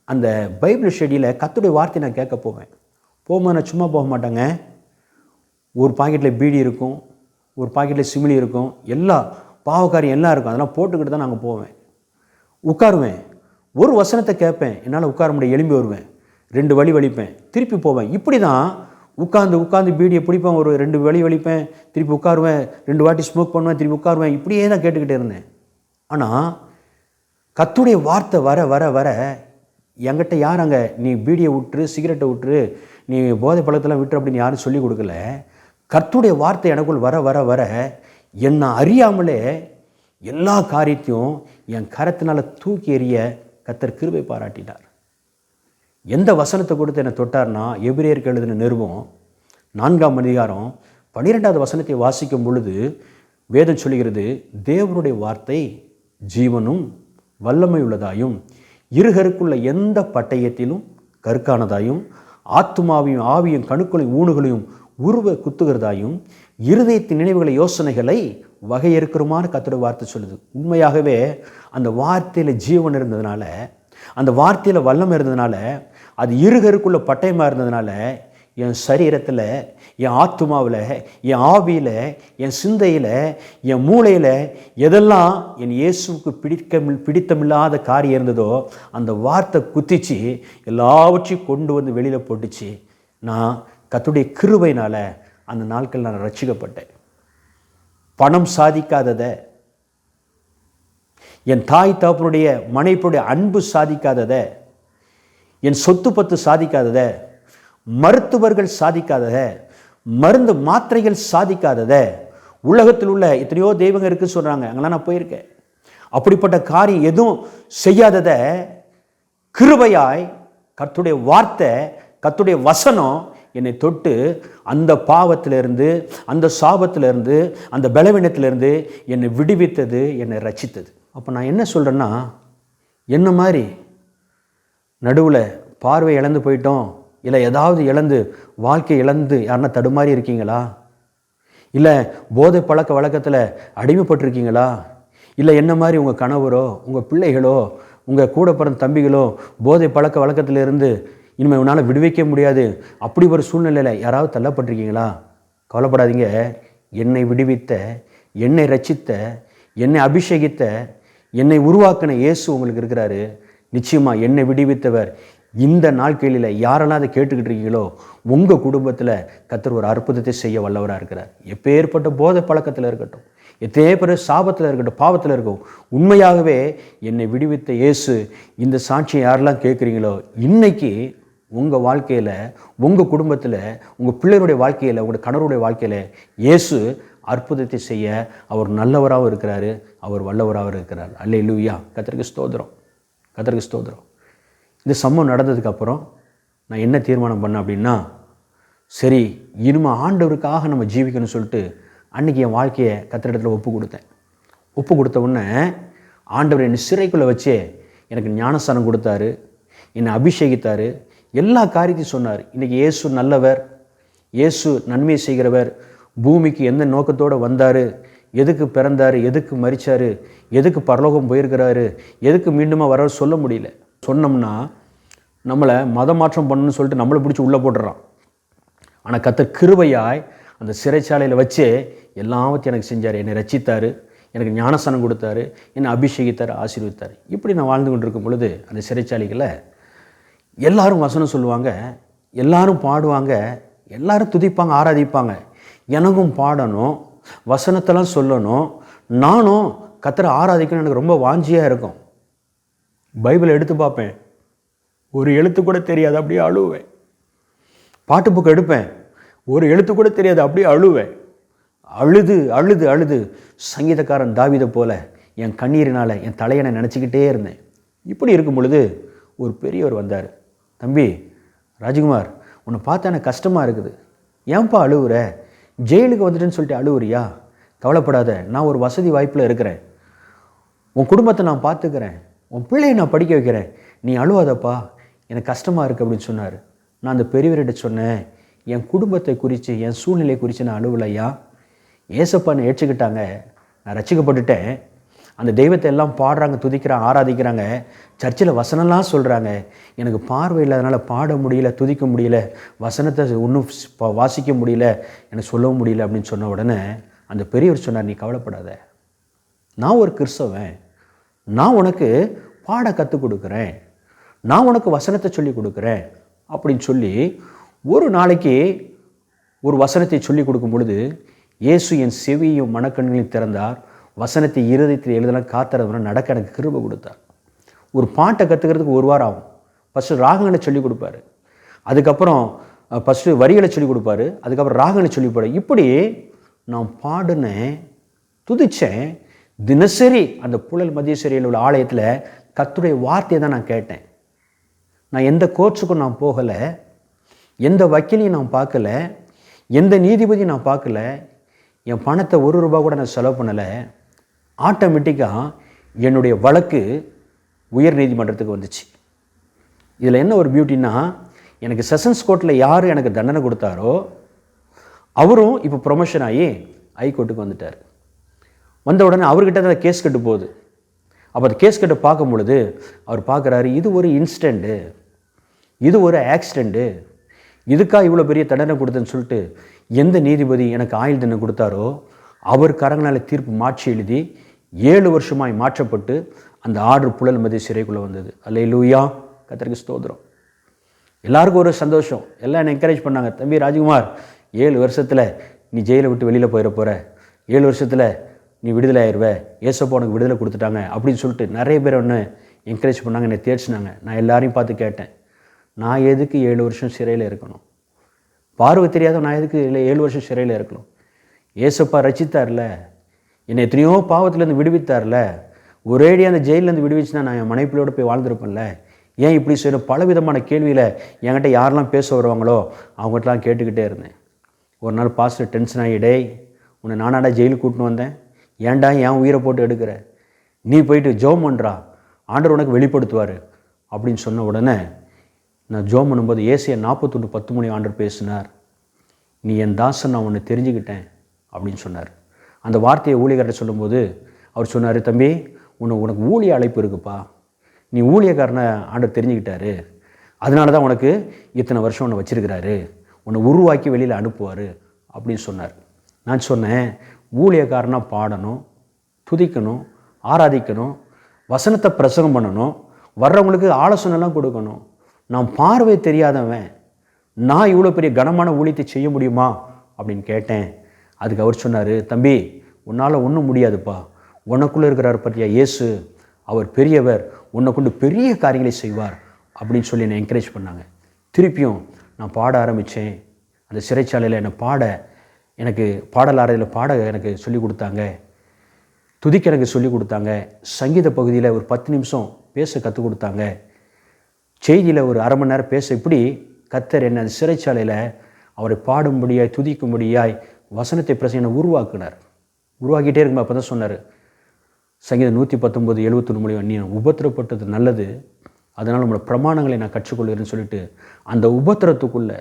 அந்த பைபிள் ஸ்டடியில் கர்த்தருடைய வார்த்தையை நான் கேட்க போகும்போது நான் சும்மா போக மாட்டேங்க. ஒரு பாக்கெட்டில் பீடி இருக்கும், ஒரு பாக்கெட்டில் சிமிலி இருக்கும், எல்லா பாவக்காரியம் எல்லாம் இருக்கும். அதெல்லாம் போட்டுக்கிட்டு தான் நாங்கள் போவேன். உட்காருவேன், ஒரு வசனத்தை கேட்பேன், என்னால் உட்கார முடியும், எழும்பி வருவேன், 2 வழி வலிப்பேன், திருப்பி போவேன். இப்படி தான் உட்காந்து பீடியை பிடிப்பேன், ஒரு 2 வழி வலிப்பேன், திருப்பி உட்காருவேன், 2 வாட்டி ஸ்மோக் பண்ணுவேன், திருப்பி உட்காருவேன். இப்படியே தான் கேட்டுக்கிட்டே இருந்தேன். ஆனால் கர்த்தருடைய வார்த்தை வர வர வர என்கிட்ட யார் அங்கே நீ பீடியை விட்டுரு, சிகரெட்டை விட்டுரு, நீ போதை பழக்கத்தெல்லாம் விட்டுரு அப்படின்னு யாரும் சொல்லிக் கொடுக்கல. கர்த்தருடைய வார்த்தை எனக்குள் வர வர வர என்னை அறியாமலே எல்லா காரியத்தையும் என் கரத்தினால் தூக்கி எறிய கர்த்தர் கிருபை பாராட்டினார். எந்த வசனத்தை கொடுத்து என்னை தொட்டார்னா, எபிரேயருக்கு எழுதின நிருபம் 4ஆம் அதிகாரம் 12வது வசனத்தை வாசிக்கும் பொழுது வேதம் சொல்கிறது, தேவனுடைய வார்த்தை ஜீவனும் வல்லமை உள்ளதாயும் இருகருக்குள்ள எந்த பட்டயத்திலும் கருக்கானதாயும் ஆத்துமாவையும் ஆவியும் கணுக்களையும் ஊணுகளையும் உருவ குத்துகிறதாயும் இருதயத்தின் நினைவுகளை யோசனைகளை வகையறுக்கிறமான கர்த்தருடைய வார்த்தை சொல்லுது. உண்மையாகவே அந்த வார்த்தையில் ஜீவன் இருந்ததுனால, அந்த வார்த்தையில் வல்லமை இருந்ததுனால, அது இருகருக்குள்ள பட்டயமாக இருந்ததுனால என் சரீரத்தில், என் ஆத்துமாவில், என் ஆவியில், என் சிந்தையில், என் மூளையில் எதெல்லாம் என் இயேசுவுக்கு பிடித்தமில்லாத காரியம் இருந்ததோ அந்த வார்த்தை குத்திச்சு எல்லாவற்றையும் கொண்டு வந்து வெளியில் போட்டுச்சு. நான் கர்த்தருடைய கிருபையினால் அந்த நாட்கள் நான் ரட்சிக்கப்பட்டேன். பணம் சாதிக்காததை, என் தாய் தகப்பனுடைய மனைவியுடைய அன்பு சாதிக்காததை, என் சொத்து பத்து சாதிக்காததை, மருத்துவர்கள் சாதிக்காததை, மருந்து மாத்திரைகள் சாதிக்காததை, உலகத்தில் உள்ள எத்தனையோ தெய்வங்கள் இருக்குன்னு சொல்கிறாங்க, அங்கெல்லாம் நான் போயிருக்கேன். அப்படிப்பட்ட காரியம் எதுவும் செய்யாததை கிருபையாய் கர்த்தருடைய வார்த்தை, கர்த்தருடைய வசனம் என்னை தொட்டு அந்த பாவத்திலிருந்து, அந்த சாபத்திலிருந்து, அந்த பலவீனத்திலிருந்து என்னை விடுவித்தது, என்னை ரட்சித்தது. அப்போ நான் என்ன சொல்கிறேன்னா, என்ன மாதிரி நடுவில் பார்வை இழந்து போயிட்டோம், இல்லை ஏதாவது இழந்து வாழ்க்கை இழந்து யாருன்னா தடுமாறி இருக்கீங்களா? இல்லை போதை பழக்க வழக்கத்தில் அடிமைப்பட்டிருக்கீங்களா? இல்லை என்ன மாதிரி உங்கள் கணவரோ, உங்கள் பிள்ளைகளோ, உங்கள் கூட பிறந்த தம்பிகளோ போதை பழக்க வழக்கத்திலிருந்து இனிமேல் உன்னால் விடுவிக்க முடியாது, அப்படி ஒரு சூழ்நிலையில் யாராவது தள்ளப்பட்டிருக்கீங்களா? கவலைப்படாதீங்க. என்னை விடுவித்த, என்னை ரட்சித்த, என்னை அபிஷேகித்த, என்னை உருவாக்கின இயேசு உங்களுக்கு இருக்கிறாரு. நிச்சயமாக என்னை விடுவித்தவர் இந்த நாட்களில் யாரெல்லாம் அதை கேட்டுக்கிட்டு இருக்கீங்களோ உங்கள் குடும்பத்தில் கர்த்தர் ஒரு அற்புதத்தை செய்ய வல்லவராக இருக்கிறார். எப்பேற்பட்ட போதை பழக்கத்தில் இருக்கட்டும், எத்தனை பேர் சாபத்தில் இருக்கட்டும், பாவத்தில் இருக்கும், உண்மையாகவே என்னை விடுவித்த இயேசு, இந்த சாட்சியை யாரெல்லாம் கேட்குறீங்களோ இன்னைக்கு உங்கள் வாழ்க்கையில், உங்கள் குடும்பத்தில், உங்கள் பிள்ளைகளுடைய வாழ்க்கையில், உங்களுடைய கணவருடைய வாழ்க்கையில் இயேசு அற்புதத்தை செய்ய அவர் நல்லவராகவும் இருக்கிறாரு, அவர் வல்லவராகவும் இருக்கிறார். அல்லேலூயா. கர்த்தருக்கு ஸ்தோத்திரம், கர்த்தருக்கு ஸ்தோத்திரம். இந்த சம்பவம் நடந்ததுக்கப்புறம் நான் என்ன தீர்மானம் பண்ணேன் அப்படின்னா, சரி இனிமே ஆண்டவருக்காக நம்ம ஜீவிக்கணும்னு சொல்லிட்டு அன்றைக்கி என் வாழ்க்கையை கர்த்தரிடத்தில் ஒப்பு கொடுத்த உடனே ஆண்டவர் என்னை சிறைக்குள்ளே வச்சு எனக்கு ஞானஸ்தானம் கொடுத்தாரு, என்னை அபிஷேகித்தார், எல்லா காரியத்தையும் சொன்னார். இன்றைக்கி இயேசு நல்லவர், இயேசு நன்மை செய்கிறவர், பூமிக்கு எந்த நோக்கத்தோடு வந்தார், எதுக்கு பிறந்தார், எதுக்கு மரித்தார், எதுக்கு பரலோகம் போயிருக்கிறாரு, எதுக்கு மீண்டுமா வர சொல்ல முடியல. சொன்னோம்னா நம்மளை மதமாற்றம் பண்ணணும்னு சொல்லிட்டு நம்மளை பிடிச்சி உள்ளே போட்டுறான். ஆனால் கர்த்தர் கிருபையாய் அந்த சிறைச்சாலையில் வச்சே எல்லாவற்றையும் எனக்கு செஞ்சார். என்னை ரட்சித்தார், எனக்கு ஞானஸ்தானம் கொடுத்தாரு, என்னை அபிஷேகித்தார், ஆசீர்வதித்தார். இப்படி நான் வாழ்ந்து கொண்டு இருக்கும் பொழுது அந்த சிறைச்சாலைகளில் எல்லாரும் வசனம் சொல்லுவாங்க, எல்லாரும் பாடுவாங்க, எல்லாரும் துதிப்பாங்க, ஆராதிப்பாங்க. எனக்கும் பாடணும், வசனத்தெல்லாம் சொல்லணும், நானும் கர்த்தரை ஆராதிக்கணும், எனக்கு ரொம்ப வாஞ்சியாக இருக்கும். பைபிளை எடுத்து பார்ப்பேன், ஒரு எழுத்து கூட தெரியாது, அப்படியே அழுவேன். பாட்டு புக்கு எடுப்பேன், ஒரு எழுத்து கூட தெரியாது, அப்படியே அழுவேன். அழுது அழுது அழுது சங்கீதக்காரன் தாவீதை போல என் கண்ணீரினால் என் தலையனை நினச்சிக்கிட்டே இருந்தேன். இப்படி இருக்கும் பொழுது ஒரு பெரியவர் வந்தார். தம்பி ராஜ்குமார், உன்னை பார்த்தா எனக்கு கஷ்டமாக இருக்குது, ஏன்பா அழுவுற, ஜெயிலுக்கு வந்துட்டுன்னு சொல்லிட்டு அழுவுறியா? கவலைப்படாத, நான் ஒரு வசதி வாய்ப்பில் இருக்கிறேன், உன் குடும்பத்தை நான் பார்த்துக்கிறேன், உன் பிள்ளையை நான் படிக்க வைக்கிறேன், நீ அழுவாதப்பா, எனக்கு கஷ்டமாக இருக்குது அப்படின்னு சொன்னார். நான் அந்த பெரியவர்கிட்ட சொன்னேன், என் குடும்பத்தை குறித்து, என் சூழ்நிலை குறித்து நான் அழுவலையா, ஏசப்பான்னு ஏற்றுக்கிட்டாங்க, நான் ரட்சிக்கப்பட்டுட்டேன், அந்த தெய்வத்தை எல்லாம் பாடுறாங்க, துதிக்கிறாங்க, ஆராதிக்கிறாங்க, சர்ச்சில் வசனம்லாம் சொல்கிறாங்க, எனக்கு பார்வை இல்லாதனால பாட முடியல, துதிக்க முடியல, வசனத்தை ஒன்றும் வாசிக்க முடியல, எனக்கு சொல்லவும் முடியல அப்படின்னு சொன்ன உடனே அந்த பெரியவர் சொன்னார், நீ கவலைப்படாத, நான் ஒரு கிறிஸ்தவன், நான் உனக்கு பாட கற்றுக் கொடுக்குறேன், நான் உனக்கு வசனத்தை சொல்லி கொடுக்குறேன் அப்படின்னு சொல்லி ஒரு நாளைக்கு ஒரு வசனத்தை சொல்லி கொடுக்கும் பொழுது இயேசு என் செவியும் மனக்கண்களையும் திறந்தார், வசனத்தை இருதயத்தில் எழுதலாம் காத்துறதுனா நடக்க எனக்கு கிருபை கொடுத்தார். ஒரு பாட்டை கற்றுக்கிறதுக்கு ஒரு வாரம் ஆகும். ஃபஸ்ட்டு ராகங்களை சொல்லிக் கொடுப்பாரு, அதுக்கப்புறம் ஃபஸ்ட்டு வரிகளை சொல்லிக் கொடுப்பாரு, அதுக்கப்புறம் ராகங்களை சொல்லிப்பாரு. இப்படி நான் பாடினேன், துதித்தேன். தினசரி அந்த புழல் மத்திய சிறையில் உள்ள ஆலயத்தில் கர்த்தருடைய வார்த்தையை தான் நான் கேட்டேன். நான் எந்த கோர்ட்ஸுக்கும் நான் போகலை, எந்த வக்கீலையும் நான் பார்க்கல, எந்த நீதிபதியும் நான் பார்க்கல, என் பணத்தை ₹1 கூட நான் செலவு பண்ணலை. ஆட்டோமேட்டிக்காக என்னுடைய வழக்கு உயர் நீதிமன்றத்துக்கு வந்துச்சு. இதில் என்ன ஒரு பியூட்டின்னா, எனக்கு செஷன்ஸ் கோர்ட்டில் யார் எனக்கு தண்டனை கொடுத்தாரோ அவரும் இப்போ ப்ரொமோஷன் ஆகி ஹைகோர்ட்டுக்கு வந்துட்டார். வந்த உடனே அவர்கிட்ட தான் கேஸ் கட்டு போகுது. அப்போ அந்த கேஸ் கட்டை பார்க்கும் பொழுது அவர் பார்க்குறாரு, இது ஒரு இன்சிடெண்ட்டு, இது ஒரு ஆக்சிடெண்ட்டு, இதுக்காக இவ்வளோ பெரிய தண்டனை கொடுத்தேன்னு சொல்லிட்டு எந்த நீதிபதி எனக்கு ஆயுள் தண்டனை கொடுத்தாரோ அவர் கரங்களால் தீர்ப்பு மாற்றி எழுதி 7 வருஷமாய் மாற்றப்பட்டு அந்த ஆர்டர் புழல் மத்திய சிறைக்குள்ளே வந்தது. அல்லேலூயா, கர்த்தருக்கு ஸ்தோத்திரம். எல்லாருக்கும் ஒரு சந்தோஷம், எல்லாம் என்னை என்கரேஜ் பண்ணாங்க. தம்பி ராஜ்குமார், 7 வருஷத்தில் நீ ஜெயிலை விட்டு வெளியில் போயிட போகிற, 7 வருஷத்தில் நீ விடுதலை ஆயிடுவ, ஏசப்பா உனக்கு விடுதலை கொடுத்துட்டாங்க அப்படின்னு சொல்லிட்டு நிறைய பேர் ஒன்று என்கரேஜ் பண்ணாங்க, என்னை தேர்ச்சினாங்க. நான் எல்லாரையும் பார்த்து கேட்டேன், நான் எதுக்கு 7 வருஷம் சிறையில் இருக்கணும்? பார்வை தெரியாத நான் எதுக்கு 7 வருஷம் சிறையில் இருக்கணும்? ஏசப்பா ரட்சித்தார்ல, என்னை எத்தனையோ பாவத்திலேருந்து விடுவித்தார்ல, ஒரேடியாக அந்த ஜெயிலேருந்து விடுவிச்சுன்னா நான் என் மனைப்பிலோடு போய் வாழ்ந்துருப்பேன்ல, ஏன் இப்படி செய்யணும்? பல விதமான கேள்வியில் என்கிட்ட யாரெல்லாம் பேச வருவாங்களோ அவங்ககிட்டலாம் கேட்டுக்கிட்டே இருந்தேன். ஒரு நாள் பாஸ்டர் டென்ஷன் ஆகி, டேய் உன்னை நானாடா ஜெயிலுக்கு கூட்டின்னு வந்தேன், ஏன்டா என் உயிரை போட்டு எடுக்கிற, நீ போயிட்டு ஜோம் பண்ணுறா, ஆண்டவர் உனக்கு வெளிப்படுத்துவார் அப்படின்னு சொன்ன உடனே நான் ஜோம் பண்ணும்போது ஏசியா 41:13 ஆண்டவர் பேசினார், நீ என் தாசன், நான் உன்னை தெரிஞ்சுக்கிட்டேன் அப்படின்னு சொன்னார். அந்த வார்த்தையை ஊழியக்காரர்கிட்ட சொல்லும்போது அவர் சொன்னார், தம்பி உனக்கு ஊழிய அழைப்பு இருக்குப்பா, நீ ஊழியக்காரனை ஆண்டவர் தெரிஞ்சுக்கிட்டாரு, அதனால தான் உனக்கு இத்தனை வருஷம் உன்னை வச்சிருக்கிறாரு, உன்னை உருவாக்கி வெளியில் அனுப்புவார் அப்படின்னு சொன்னார். நான் சொன்னேன், ஊழியக்காரனாக பாடணும், துதிக்கணும், ஆராதிக்கணும், வசனத்தை பிரசங்கம் பண்ணணும், வர்றவங்களுக்கு ஆலோசனைலாம் கொடுக்கணும். நான் பார்வை தெரியாதவன், நான் இவ்வளோ பெரிய கனமான ஊழியத்தை செய்ய முடியுமா அப்படின்னு கேட்டேன். அதுக்கு அவர் சொன்னார், தம்பி உன்னால் ஒன்றும் முடியாதுப்பா, உனக்குள்ளே இருக்கிறார் பற்றியா இயேசு, அவர் பெரியவர், உன்னை கொண்டு பெரிய காரியங்களை செய்வார் அப்படின்னு சொல்லி என்னை என்கரேஜ் பண்ணாங்க. திருப்பியும் நான் பாட ஆரம்பித்தேன். அந்த சிறைச்சாலையில் எனக்கு பாடல் அறையில் பாட எனக்கு சொல்லிக் கொடுத்தாங்க, துதிக்க எனக்கு சொல்லிக் கொடுத்தாங்க, சங்கீத பகுதியில் ஒரு 10 நிமிஷம் பேச கற்றுக் கொடுத்தாங்க, செய்தியில் ஒரு அரை மணி நேரம் பேச, இப்படி கர்த்தர் என்னை அந்த சிறைச்சாலையில் அவரை பாடும்படியாய் துதிக்கும்படியாய் வசனத்தை பிரசனை உருவாக்கினார். உருவாக்கிட்டே இருக்கும்போது அப்போ தான் சொன்னார், சங்கீதம் 119:71 மூலியம் நீ உபத்திரப்பட்டது நல்லது, அதனால் நம்மளோட பிரமாணங்களை நான் கற்றுக்கொள்கிறேன்னு சொல்லிட்டு அந்த உபத்திரத்துக்குள்ளே,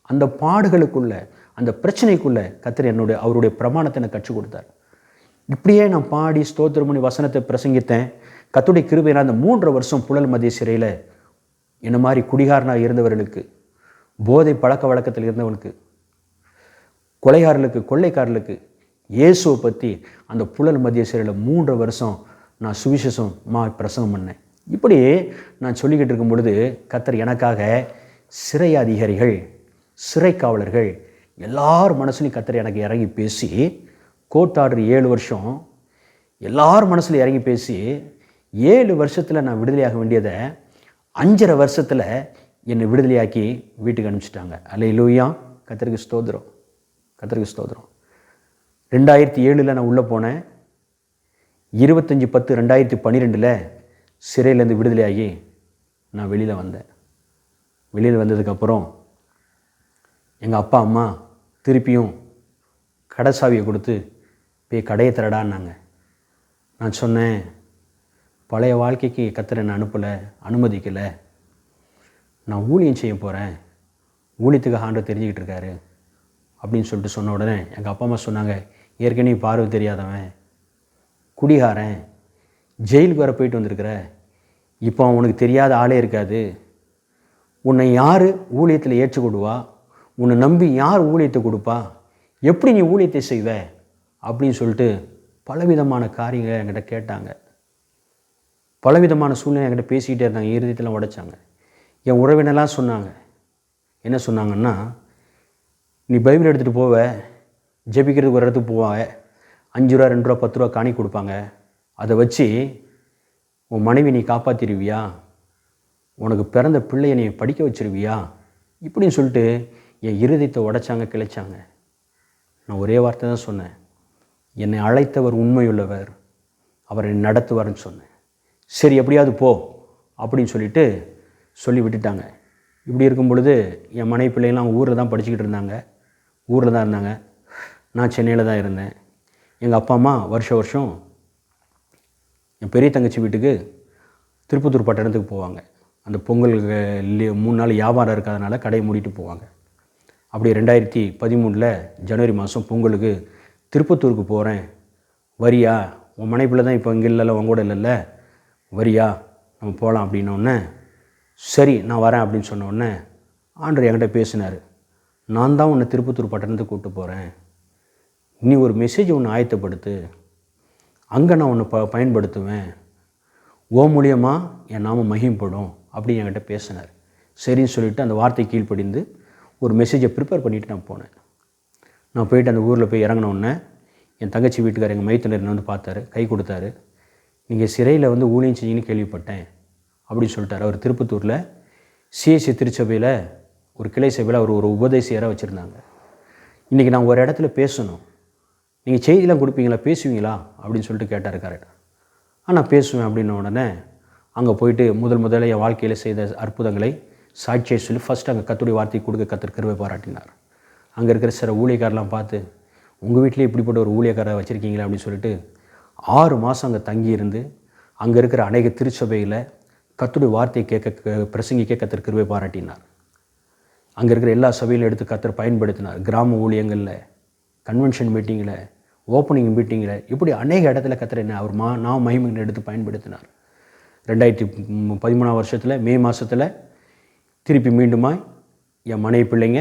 அந்த பாடுகளுக்குள்ளே, அந்த பிரச்சனைக்குள்ளே கர்த்தர் அவருடைய பிரமாணத்தை எனக்கு கற்றுக் கொடுத்தார். இப்படியே நான் பாடி ஸ்தோத்திரம் பண்ணி வசனத்தை பிரசங்கித்தேன். கர்த்தருடைய கிருபையினால் அந்த 3 வருஷம் புழல் மத்திய சிறையில் என்ன மாதிரி குடிகாரனாக இருந்தவர்களுக்கு, போதை பழக்க வழக்கத்தில் இருந்தவனுக்கு, கொலைகாரர்களுக்கு, கொள்ளைக்காரர்களுக்கு இயேசுவை பற்றி அந்த புழல் மத்திய சிறையில் 3 வருஷம் நான் சுவிசேஷமாக பிரசங்கம் பண்ணேன். இப்படி நான் சொல்லிக்கிட்டு இருக்கும் பொழுது கர்த்தர் எனக்காக சிறை அதிகாரிகள், சிறை காவலர்கள் எல்லார் மனசுலையும் கர்த்தர் எனக்கு இறங்கி பேசி, கோர்ட் ஆர்டர் 7 வருஷம் எல்லார் மனசுலையும் இறங்கி பேசி 7 வருஷத்தில் நான் விடுதலையாக வேண்டியதை 5.5 வருஷத்தில் என்னை விடுதலையாக்கி வீட்டுக்கு அனுப்பிச்சிட்டாங்க. அல்லேலூயா, கர்த்தருக்கு ஸ்தோத்திரம், கர்த்தருக்கு ஸ்தோத்திரம். 2007 நான் உள்ளே போனேன். 25/10/2012 சிறையிலேருந்து விடுதலையாகி நான் வெளியில் வந்தேன். வெளியில் வந்ததுக்கப்புறம் எங்கள் அப்பா அம்மா திருப்பியும் கடை சாவியை கொடுத்து போய் கடையை திறடான்னாங்க. நான் சொன்னேன், பழைய வாழ்க்கைக்கு கர்த்தர் என்னை அனுப்பலை, அனுமதிக்கலை, நான் ஊழியம் செய்ய போகிறேன், ஊழியத்துக்கு ஆண்டவர் தெரிஞ்சுக்கிட்டு இருக்காரு அப்படின்னு சொல்லிட்டு சொன்ன உடனே எங்கள் அப்பா அம்மா சொன்னாங்க, ஏற்கனவே பார்வை தெரியாதவன், குடிகாரன், ஜெயிலுக்கு வர போயிட்டு வந்திருக்கிற, இப்போ உனக்கு தெரியாத ஆளே இருக்காது, உன்னை யார் ஊழியத்தில் ஏற்றுக்கொடுவா, உன்னை நம்பி யார் ஊழியத்தை கொடுப்பா, எப்படி நீ ஊழியத்தை செய்வ அப்படின்னு சொல்லிட்டு பலவிதமான காரியங்களை என்கிட்ட கேட்டாங்க. பலவிதமான சூழ்நிலை என்கிட்ட பேசிக்கிட்டே இருந்தாங்க. இருதயத்தெல்லாம் உடைச்சாங்க. என் உறவினெல்லாம் சொன்னாங்க. என்ன சொன்னாங்கன்னா, நீ பைபிள் எடுத்துகிட்டு போவ, ஜெபிக்கிறதுக்கு ஒரு இடத்துக்கு போவாங்க, 5 ரூபா 2 ரூபா 10 ரூபா காணி கொடுப்பாங்க, அதை வச்சு உன் மனைவி நீ காப்பாற்றிடுவியா, உனக்கு பிறந்த பிள்ளையை நீ படிக்க வச்சிருவியா இப்படின்னு சொல்லிட்டு என் இருதயத்தை உடைச்சாங்க, கிளைச்சாங்க. நான் ஒரே வார்த்தை தான் சொன்னேன், என்னை அழைத்தவர் உண்மையுள்ளவர், அவரை நடத்துவார்னு சொன்னேன். சரி எப்படியாவது போ அப்படின்னு சொல்லிட்டு சொல்லி விட்டுட்டாங்க. இப்படி இருக்கும் பொழுது என் மனைவி பிள்ளைங்களாம் ஊரில் தான் படிச்சுக்கிட்டு இருந்தாங்க, ஊரில் தான் இருந்தாங்க. நான் சென்னையில் தான் இருந்தேன். எங்கள் அப்பா அம்மா வருஷம் என் பெரிய தங்கச்சி வீட்டுக்கு திருப்பத்தூர் பட்டணத்துக்கு போவாங்க. அந்த பொங்கல் 3 நாள் வியாபாரம் இருக்காதனால கடையை மூடிட்டு போவாங்க. அப்படி 2013 ஜனவரி மாதம் பொங்கலுக்கு திருப்பத்தூருக்கு போகிறேன், வரியா, உன் மனைப்பில் தான் இப்போ இங்கே இல்லைல்ல, உன் கூட இல்லைல்ல, வரியா நம்ம போகலாம் அப்படின்னோடனே சரி நான் வரேன் அப்படின்னு சொன்னோடனே ஆண்டவர் என்கிட்ட பேசினார். நான் தான் உன்னை திருப்பத்தூர் பட்டணத்துக்கு கூப்பிட்டு போகிறேன், நீ ஒரு மெசேஜ் ஒன்று ஆயத்தப்படுத்து, அங்கே நான் ஒன்று பயன்படுத்துவேன், ஓ மூலியமாக என் நாமம் மகிமைப்படும் அப்படின்னு என்கிட்ட பேசினார். சரின்னு சொல்லிவிட்டு அந்த வார்த்தை கீழ்ப்படிந்து ஒரு மெசேஜை ப்ரிப்பேர் பண்ணிவிட்டு நான் போனேன். நான் போயிட்டு அந்த ஊரில் போய் இறங்கினோடனே என் தங்கச்சி வீட்டுக்கார் எங்கள் மைத்துனர் என்னை வந்து பார்த்தாரு, கை கொடுத்தாரு. நீங்கள் சிறையில் வந்து ஊழியம் செஞ்சீங்கன்னு கேள்விப்பட்டேன் அப்படின்னு சொல்லிட்டார். அவர் திருப்பத்தூரில் சிஎஸ்சி திருச்சபையில் ஒரு கிளை சபையில் அவர் ஒரு உபதேசியராக வச்சுருந்தாங்க. இன்றைக்கி நான் ஒரு இடத்துல பேசணும், நீங்கள் செய்திலாம் கொடுப்பீங்களா, பேசுவீங்களா அப்படின்னு சொல்லிட்டு கேட்டார். கரெக்டாக நான் பேசுவேன் அப்படின்ன உடனே அங்கே போயிட்டு முதல்ல என் வாழ்க்கையில் செய்த அற்புதங்களை சாட்சியை சொல்லி ஃபஸ்ட்டு அங்கே கர்த்தருடைய வார்த்தை கொடுக்க கர்த்தர் கிருபை பாராட்டினார். அங்கே இருக்கிற சில ஊழியக்காரெலாம் பார்த்து, உங்கள் வீட்டிலே இப்படிப்பட்ட ஒரு ஊழியக்காரரை வச்சுருக்கீங்களா அப்படின்னு சொல்லிட்டு 6 மாதம் அங்கே தங்கியிருந்து அங்கே இருக்கிற அநேக திருச்சபையில் கர்த்தருடைய வார்த்தையை பிரசங்கிக்க கர்த்தர் கிருபை பாராட்டினார். அங்கே இருக்கிற எல்லா சபையிலும் எடுத்து கர்த்தர் பயன்படுத்தினார். கிராம ஊழியங்களில், கன்வென்ஷன் மீட்டிங்கில், ஓப்பனிங் மீட்டிங்கில், இப்படி அநேக இடத்துல கர்த்தர் என்ன அவர் நான் மகிமைகளை எடுத்து பயன்படுத்தினார். 2013 வருஷத்தில் மே மாதத்தில் திருப்பி மீண்டுமாய் என் மனைவி பிள்ளைங்க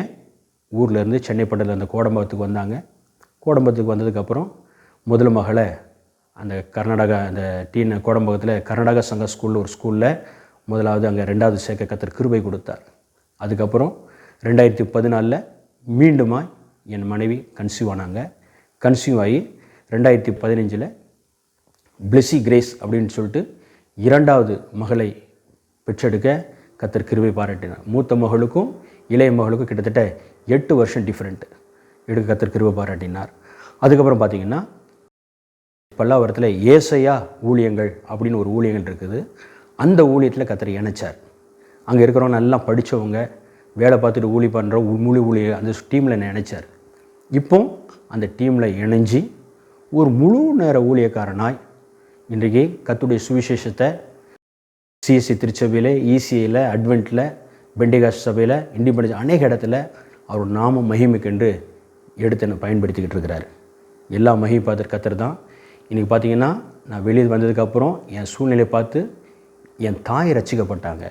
ஊரில் இருந்து சென்னை பட்டத்தில் அந்த கோடம்பகத்துக்கு வந்தாங்க. கோடம்பகத்துக்கு வந்ததுக்கப்புறம் முதல் மகளை அந்த கர்நாடகா அந்த கோடம்பகத்தில் கர்நாடகா சங்க ஸ்கூலில் ஒரு ஸ்கூலில் முதலாவது, அங்கே 2வது சேர்க்க கர்த்தர் கிருபை கொடுத்தார். அதுக்கப்புறம் 2014 மீண்டுமாய் என் மனைவி கன்சீவ் ஆனாங்க. கன்சீவ் ஆகி 2015 பிளெஸி கிரேஸ் அப்படின்னு சொல்லிட்டு 2வது மகளை பெற்றெடுக்க கர்த்தர் கிருபை பாராட்டினார். மூத்த மகளுக்கும் இளைய மகளுக்கும் கிட்டத்தட்ட 8 வருஷம் டிஃப்ரெண்ட் எடுக்க கர்த்தர் கிருபை பாராட்டினார். அதுக்கப்புறம் பார்த்திங்கன்னா பல்லாவரத்தில் ஏசையா ஊழியங்கள் அப்படின்னு ஒரு ஊழியங்கள் இருக்குது. அந்த ஊழியத்தில் கர்த்தர் இணைச்சார். அங்கே இருக்கிறவங்க நல்லா படித்தவங்க, வேலை பார்த்துட்டு ஊழி பண்ணுற ஊழிய அந்த டீமில் என்னை இணைச்சார். இப்போ அந்த டீமில் இணைஞ்சி ஒரு முழு நேர ஊழியக்காரனாய் இன்றைக்கு கர்த்தருடைய சுவிசேஷத்தை சிஎஸ்சி திருச்சபையில், இசிஐயில், அட்வென்ட்டில், பெண்டிகாஸ்ட் சபையில், இண்டிபெண்டன்ஸ் அநேக இடத்துல அவர் நாம மகிமைக்கென்று எடுத்து என்னை பயன்படுத்திக்கிட்டு இருக்கிறார். எல்லா மகிமை பார்த்துட்டு கர்த்தர் தான். இன்றைக்கி பார்த்தீங்கன்னா நான் வெளியே வந்ததுக்கப்புறம் என் சூழ்நிலையை பார்த்து என் தாய் ரட்சிக்கப்பட்டாங்க,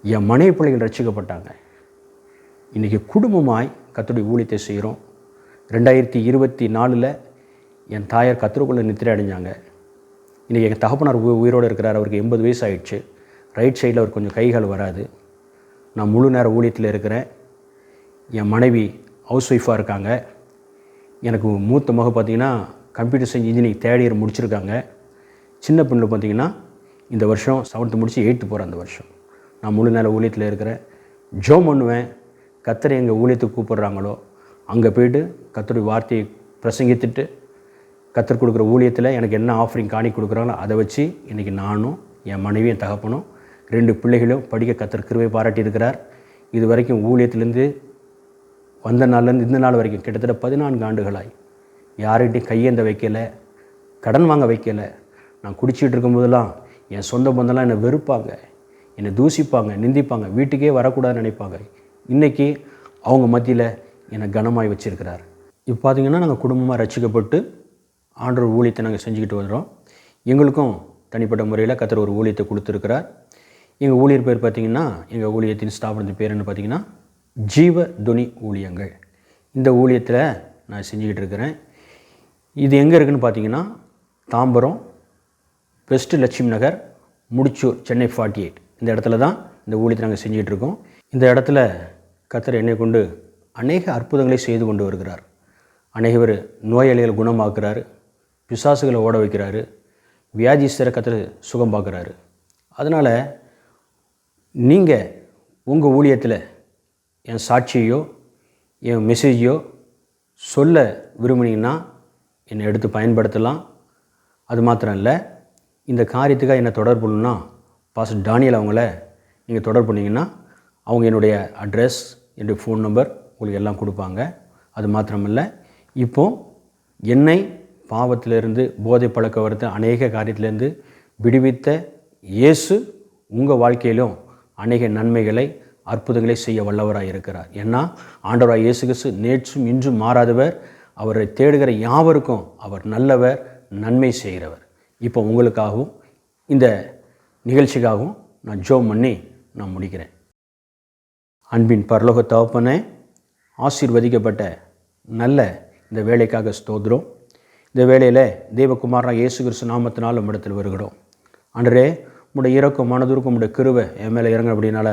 என் மனைவி பிள்ளைகள் ரட்சிக்கப்பட்டாங்க. இன்றைக்கி குடும்பமாய் கர்த்தருடைய ஊழியத்தை செய்கிறோம். 2024 என் தாயார் கர்த்தருக்குள்ளே நித்திரை அடைஞ்சாங்க. இன்றைக்கி எங்கள் தகப்பனார் உயிரோடு இருக்கிறார். அவருக்கு 80 வயசு ஆகிடுச்சு. ரைட் சைடில் அவர் கொஞ்சம் கைகால் வராது. நான் முழு நேர ஊழியத்தில் இருக்கிறேன். என் மனைவி ஹவுஸ் ஒய்ஃபாக இருக்காங்க. எனக்கு மூத்த மக பார்த்திங்கன்னா computer science engineering 3rd year முடிச்சிருக்காங்க. சின்ன பொண்ணு பார்த்திங்கன்னா இந்த வருஷம் 7th முடித்து 8th போகிறேன். அந்த வருஷம் நான் முழு நேர ஊழியத்தில் இருக்கிறேன். ஜெபம் பண்ணுவேன். கர்த்தர் எங்கள் ஊழியத்துக்கு கூப்பிட்றாங்களோ அங்கே போய்ட்டு கர்த்தருடைய வார்த்தையை பிரசங்கித்துட்டு கர்த்தர் கொடுக்குற ஊழியத்தில் எனக்கு என்ன ஆஃபரிங் காணி கொடுக்குறாங்களோ அதை வச்சு இன்றைக்கி நானும் என் மனைவியும் தகப்பனும் 2 பிள்ளைகளும் படிக்க கர்த்தர் கிருபை பாராட்டியிருக்கிறார். இது வரைக்கும் ஊழியத்திலேருந்து வந்த நாள்லேருந்து இந்த நாள் வரைக்கும் கிட்டத்தட்ட 14 ஆண்டுகளாய் யார்கிட்டையும் கையேந்த வைக்கலை, கடன் வாங்க வைக்கலை. நான் குடிச்சிட்டு இருக்கும்போதெல்லாம் என் சொந்த பந்தெல்லாம் என்னை வெறுப்பாங்க, என்னை தூசிப்பாங்க, நிந்திப்பாங்க, வீட்டுக்கே வரக்கூடாதுன்னு நினைப்பாங்க. இன்றைக்கி அவங்க மத்தியில் என்னை கனமாய் வச்சுருக்கிறார். இப்போ பார்த்திங்கன்னா நாங்கள் குடும்பமாக ரட்சிக்கப்பட்டு ஆண்டவர் ஊழியத்தை நாங்கள் செஞ்சுக்கிட்டு வர்றோம். எங்களுக்கும் தனிப்பட்ட முறையில் கர்த்தர் ஒரு ஊழியத்தை கொடுத்துருக்கிறார். எங்கள் ஊழியர் பேர் பார்த்திங்கன்னா, எங்கள் ஊழியத்தின் ஸ்தாபனத்தின் பேர் என்ன பார்த்திங்கன்னா ஜீவ துணி ஊழியங்கள். இந்த ஊழியத்தில் நான் செஞ்சுக்கிட்டு இருக்கிறேன். இது எங்கே இருக்குதுன்னு பார்த்திங்கன்னா தாம்பரம் வெஸ்ட் லட்சுமி நகர், முடிச்சூர், சென்னை 48 இந்த இடத்துல தான் இந்த ஊழியத்தை நாங்கள் செஞ்சுக்கிட்டு இருக்கோம். இந்த இடத்துல கர்த்தர் என்னை கொண்டு அநேக அற்புதங்களை செய்து கொண்டு வருகிறார். அநேகர் நோயாளிகளை குணமாக்குறாரு, பிசாசுகளை ஓட வைக்கிறாரு, வியாதிஸ்தரை கர்த்தர் சுகம் பார்க்குறாரு. அதனால் நீங்கள் உங்கள் ஊழியத்தில் என் சாட்சியோ என் மெசேஜையோ சொல்ல விரும்புனீங்கன்னா என்னை எடுத்து பயன்படுத்தலாம். அது மாத்திரம் இல்லை, இந்த காரியத்துக்காக என்னை தொடர்பு பண்ணணுன்னா பாஸ்டர் டானியல் அவங்கள நீங்கள் தொடர்பு பண்ணிங்கன்னா அவங்க என்னுடைய அட்ரஸ், என்னுடைய ஃபோன் நம்பர் உங்களுக்கு எல்லாம் கொடுப்பாங்க. அது மாத்திரமில்லை, இப்போது என்னை பாவத்திலிருந்து போதை பழக்க வரத்து அநேக காரியத்திலேருந்து விடுவித்த இயேசு உங்கள் வாழ்க்கையிலும் அநேக நன்மைகளை அற்புதங்களை செய்ய வல்லவராக இருக்கிறார். ஏன்னா ஆண்டவராக இயேசு கிறிஸ்து நேற்றும் இன்றும் மாறாதவர். அவரை தேடுகிற யாவருக்கும் அவர் நல்லவர், நன்மை செய்கிறவர். இப்போ உங்களுக்காகவும் இந்த நிகழ்ச்சிக்காகவும் நான் ஜெபம் பண்ணி நான் முடிக்கிறேன். அன்பின் பரலோக தகப்பனே, ஆசீர்வதிக்கப்பட்ட நல்ல இந்த வேலைக்காக ஸ்தோத்திரம். இந்த வேளையில் தேவகுமாரனாக இயேசு கிறிஸ்து நாமத்தினால் நம்மிடத்தில் வருகிறோம். அன்றே உம்முடைய இரக்கம் மனதுருக்கும் உம்முடைய கிருபை என் மேலே இறங்க அப்படின்னால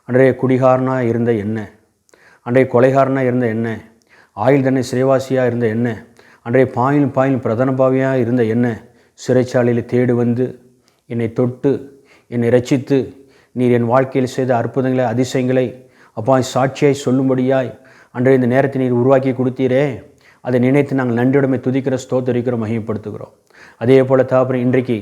அன்றே குடிகாரனாக இருந்த என்ன, அன்றே கொலைகாரனாக இருந்த என்ன, ஆயுள் தண்டனை சிறைவாசியாக இருந்த என்ன, அன்றே பாயிலும் பிரதானபாவியாக இருந்த என்ன, சிறைச்சாலையில் தேடி வந்து என்னை தொட்டு என்னை ரட்சித்து நீர் என் வாழ்க்கையில் செய்த அற்புதங்களை அதிசயங்களை அப்பா சாட்சியாய் சொல்லும்படியாய் அன்றைய இந்த நேரத்தை நீர் உருவாக்கி கொடுத்தீரே, அதை நினைத்து நாங்கள் நன்றியுடைமை துதிக்கிற ஸ்தோத்தரிக்கிறோம், மகிமைப்படுத்துகிறோம். அதே போல் தகப்பனே, இன்றைக்கு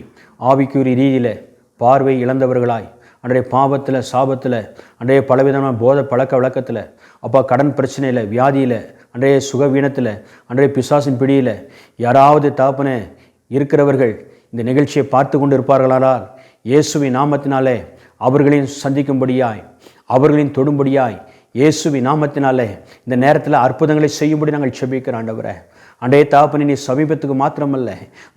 ஆவிக்குரிய ரீதியில் பார்வை இழந்தவர்களாய் அன்றைய பாவத்தில், சாபத்தில், அன்றைய பலவிதமான போதை பழக்க வழக்கத்தில், அப்பா கடன் பிரச்சனையில், வியாதியில், அன்றைய சுகவீனத்தில், அன்றைய பிசாசின் பிடியில் யாராவது தகப்பனே இருக்கிறவர்கள் இந்த நிகழ்ச்சியை பார்த்து கொண்டு இருப்பார்களானால் இயேசுவின் நாமத்தினாலே அவர்களையும் சந்திக்கும்படியாய், அவர்களையும் தொடும்படியாய் இயேசுவின் நாமத்தினாலே இந்த நேரத்தில் அற்புதங்களை செய்யும்படி நாங்கள் செபிக்கிறோம். ஆண்டவரே, அன்றைய தகப்பனே, நீ சமீபத்துக்கு மாத்திரமல்ல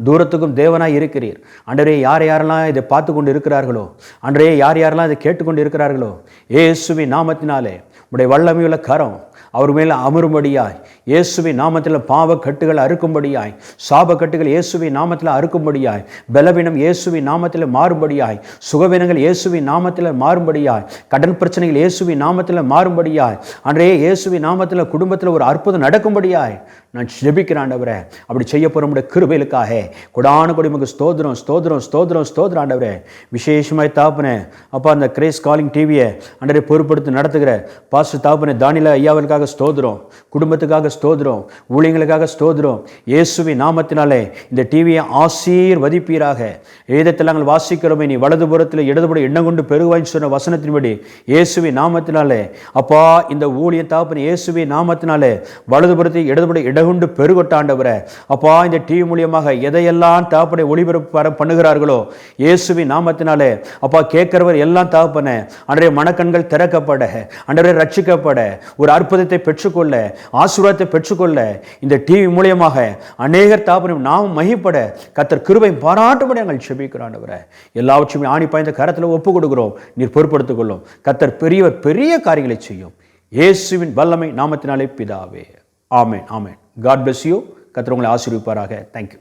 தூரத்துக்கும் தேவனாய் இருக்கிறீர். அன்றே யாரெல்லாம் இதை பார்த்து கொண்டு இருக்கிறார்களோ, அன்றே யாரெல்லாம் இதை கேட்டுக்கொண்டு இருக்கிறார்களோ, இயேசுவின் நாமத்தினாலே உடைய வல்லமையுள்ள கரம் அவர் மேலே அமரும்படியாய், இயேசுவின் நாமத்தில் பாவ கட்டுகள் அறுக்கும்படியாய், சாப கட்டுகள் இயேசுவின் நாமத்தில் அறுக்கும்படியாய், பலவீனம் இயேசுவின் நாமத்தில் மாறும்படியாய், சுகவீனங்கள் இயேசுவின் நாமத்தில் மாறும்படியாய், கடன் பிரச்சனைகள் இயேசுவின் நாமத்தில் மாறும்படியாய், அன்றைய இயேசுவின் நாமத்தில் குடும்பத்தில் ஒரு அற்புதம் நடக்கும்படியாய் நான் ஜெபிக்கிறேன். ஆண்டவரே, அப்படி செய்ய போகிற நம்முடைய கிருபைகளுக்காக கொடான கொடி நமக்கு ஸ்தோத்திரம் ஸ்தோத்திரம் ஸ்தோத்திரம் ஸ்தோத்திரம். ஆண்டவரே, விசேஷமாய் தாப்புனே அப்பா அந்த கிரேஸ் காலிங் டிவியை அன்றே பொறுப்படுத்தி நடத்துகிற பாஸ்டர் தாப்புனே தானியல் ஐயாவிற்காக ஸ்தோத்திரம், குடும்பத்துக்காக ஸ்தோத்திரம், ஊழியங்களுக்காக ஸ்தோத்திரம். இயேசுவின் நாமத்தினாலே இந்த டிவியை ஆசீர்வதிப்பீராக. வேதத்தில் நாங்கள் வாசிக்கிறோமே, நீ வலதுபுறத்தில் இடதுபுறம் எண்ணம் கொண்டு பெருகுவாய்ன்னு சொன்ன வசனத்தின்படி இயேசுவின் நாமத்தினாலே அப்பா இந்த ஊழியம் தகப்பனே இயேசுவின் நாமத்தினாலே வலதுபுறத்தில் இடதுபுறம் இடகொண்டு பெருகொட்டாண்டவரே. அப்பா இந்த டிவி மூலியமாக எதையெல்லாம் தகப்பனை ஒளிபரப்பு பண்ணுகிறார்களோ இயேசுவின் நாமத்தினாலே அப்பா கேட்கிறவர் எல்லாம் தகப்பனே அன்றைய மனக்கண்கள் திறக்கப்பட, அன்றைய ரட்சிக்கப்பட, ஒரு அற்புதத்தை பெற்றுக்கொள்ள, ஆசீர்வாதத்தை பெற்றுக்கொள்ள இந்த டிவி மூலியமாக அநேகர் தகப்பனை நாம் மகிப்பட கர்த்தர் கிருபை பாராட்டும்படி நாங்கள் செபிக்கிறோம். எல்லாவற்றையும் ஆணி பாய்ந்த கரத்தில் ஒப்பு கொடுக்கிறோம். நீர் பொறுப்படுத்திக் கொள்ளும். கர்த்தர் பெரிய காரியங்களை செய்யும். இயேசுவின் வல்லமை நாமத்தினாலே பிதாவே. ஆமென், ஆமென். God bless you. கர்த்தர் உங்களை ஆசீர்வதிப்பாராக. தேங்க்யூ.